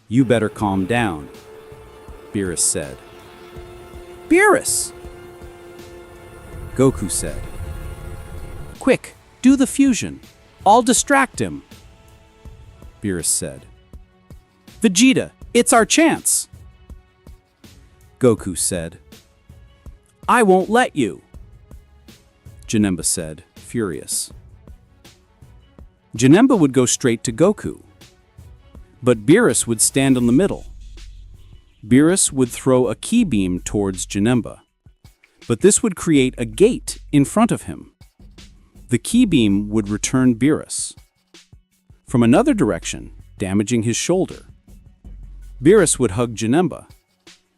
"You better calm down," Beerus said. "Beerus!" Goku said. "Quick, do the fusion. I'll distract him," Beerus said. "Vegeta, it's our chance," Goku said. "I won't let you," Janemba said, furious. Janemba would go straight to Goku, but Beerus would stand in the middle. Beerus would throw a ki beam towards Janemba, but this would create a gate in front of him. The ki beam would return Beerus. from another direction, damaging his shoulder. Beerus would hug Janemba.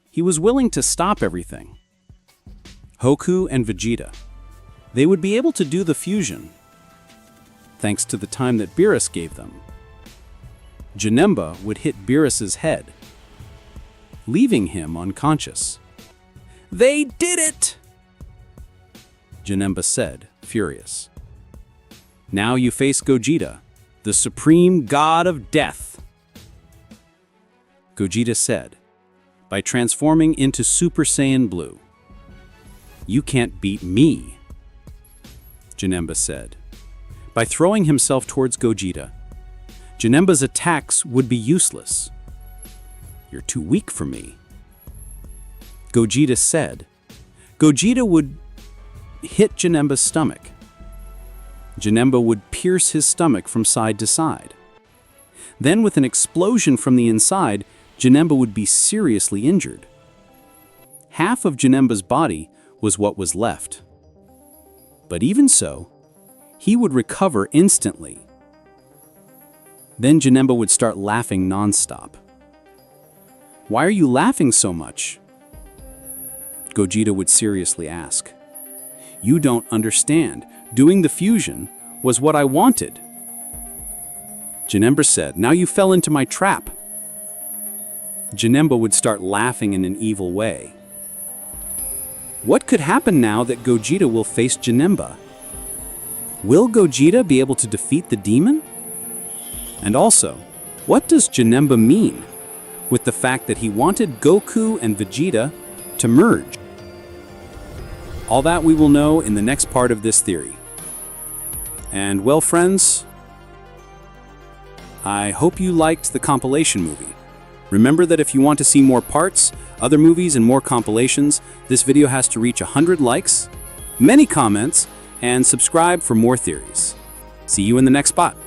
He was willing to stop everything. Goku and Vegeta. They would be able to do the fusion, thanks to the time that Beerus gave them. Janemba would hit Beerus's head, leaving him unconscious. "They did it!" Janemba said, furious. "Now you face Gogeta, the supreme god of death." Gogeta said, "By transforming into Super Saiyan Blue, you can't beat me." Janemba said, "By throwing himself towards Gogeta, Janemba's attacks would be useless. You're too weak for me." Gogeta said, Gogeta would hit Janemba's stomach. Janemba would pierce his stomach from side to side. Then, with an explosion from the inside, Janemba would be seriously injured. Half of Janemba's body was what was left. But even so, he would recover instantly. Then Janemba would start laughing non-stop. "Why are you laughing so much?" Gogeta would seriously ask. "You don't understand. Doing the fusion was what I wanted." Janemba said, "Now you fell into my trap." Janemba would start laughing in an evil way. What could happen now that Gogeta will face Janemba? Will Gogeta be able to defeat the demon? And also, what does Janemba mean with the fact that he wanted Goku and Vegeta to merge? All that we will know in the next part of this theory. And well, friends, I hope you liked the compilation movie. Remember that if you want to see more parts, other movies, and more compilations, this video has to reach 100 likes, many comments, and subscribe for more theories. See you in the next spot.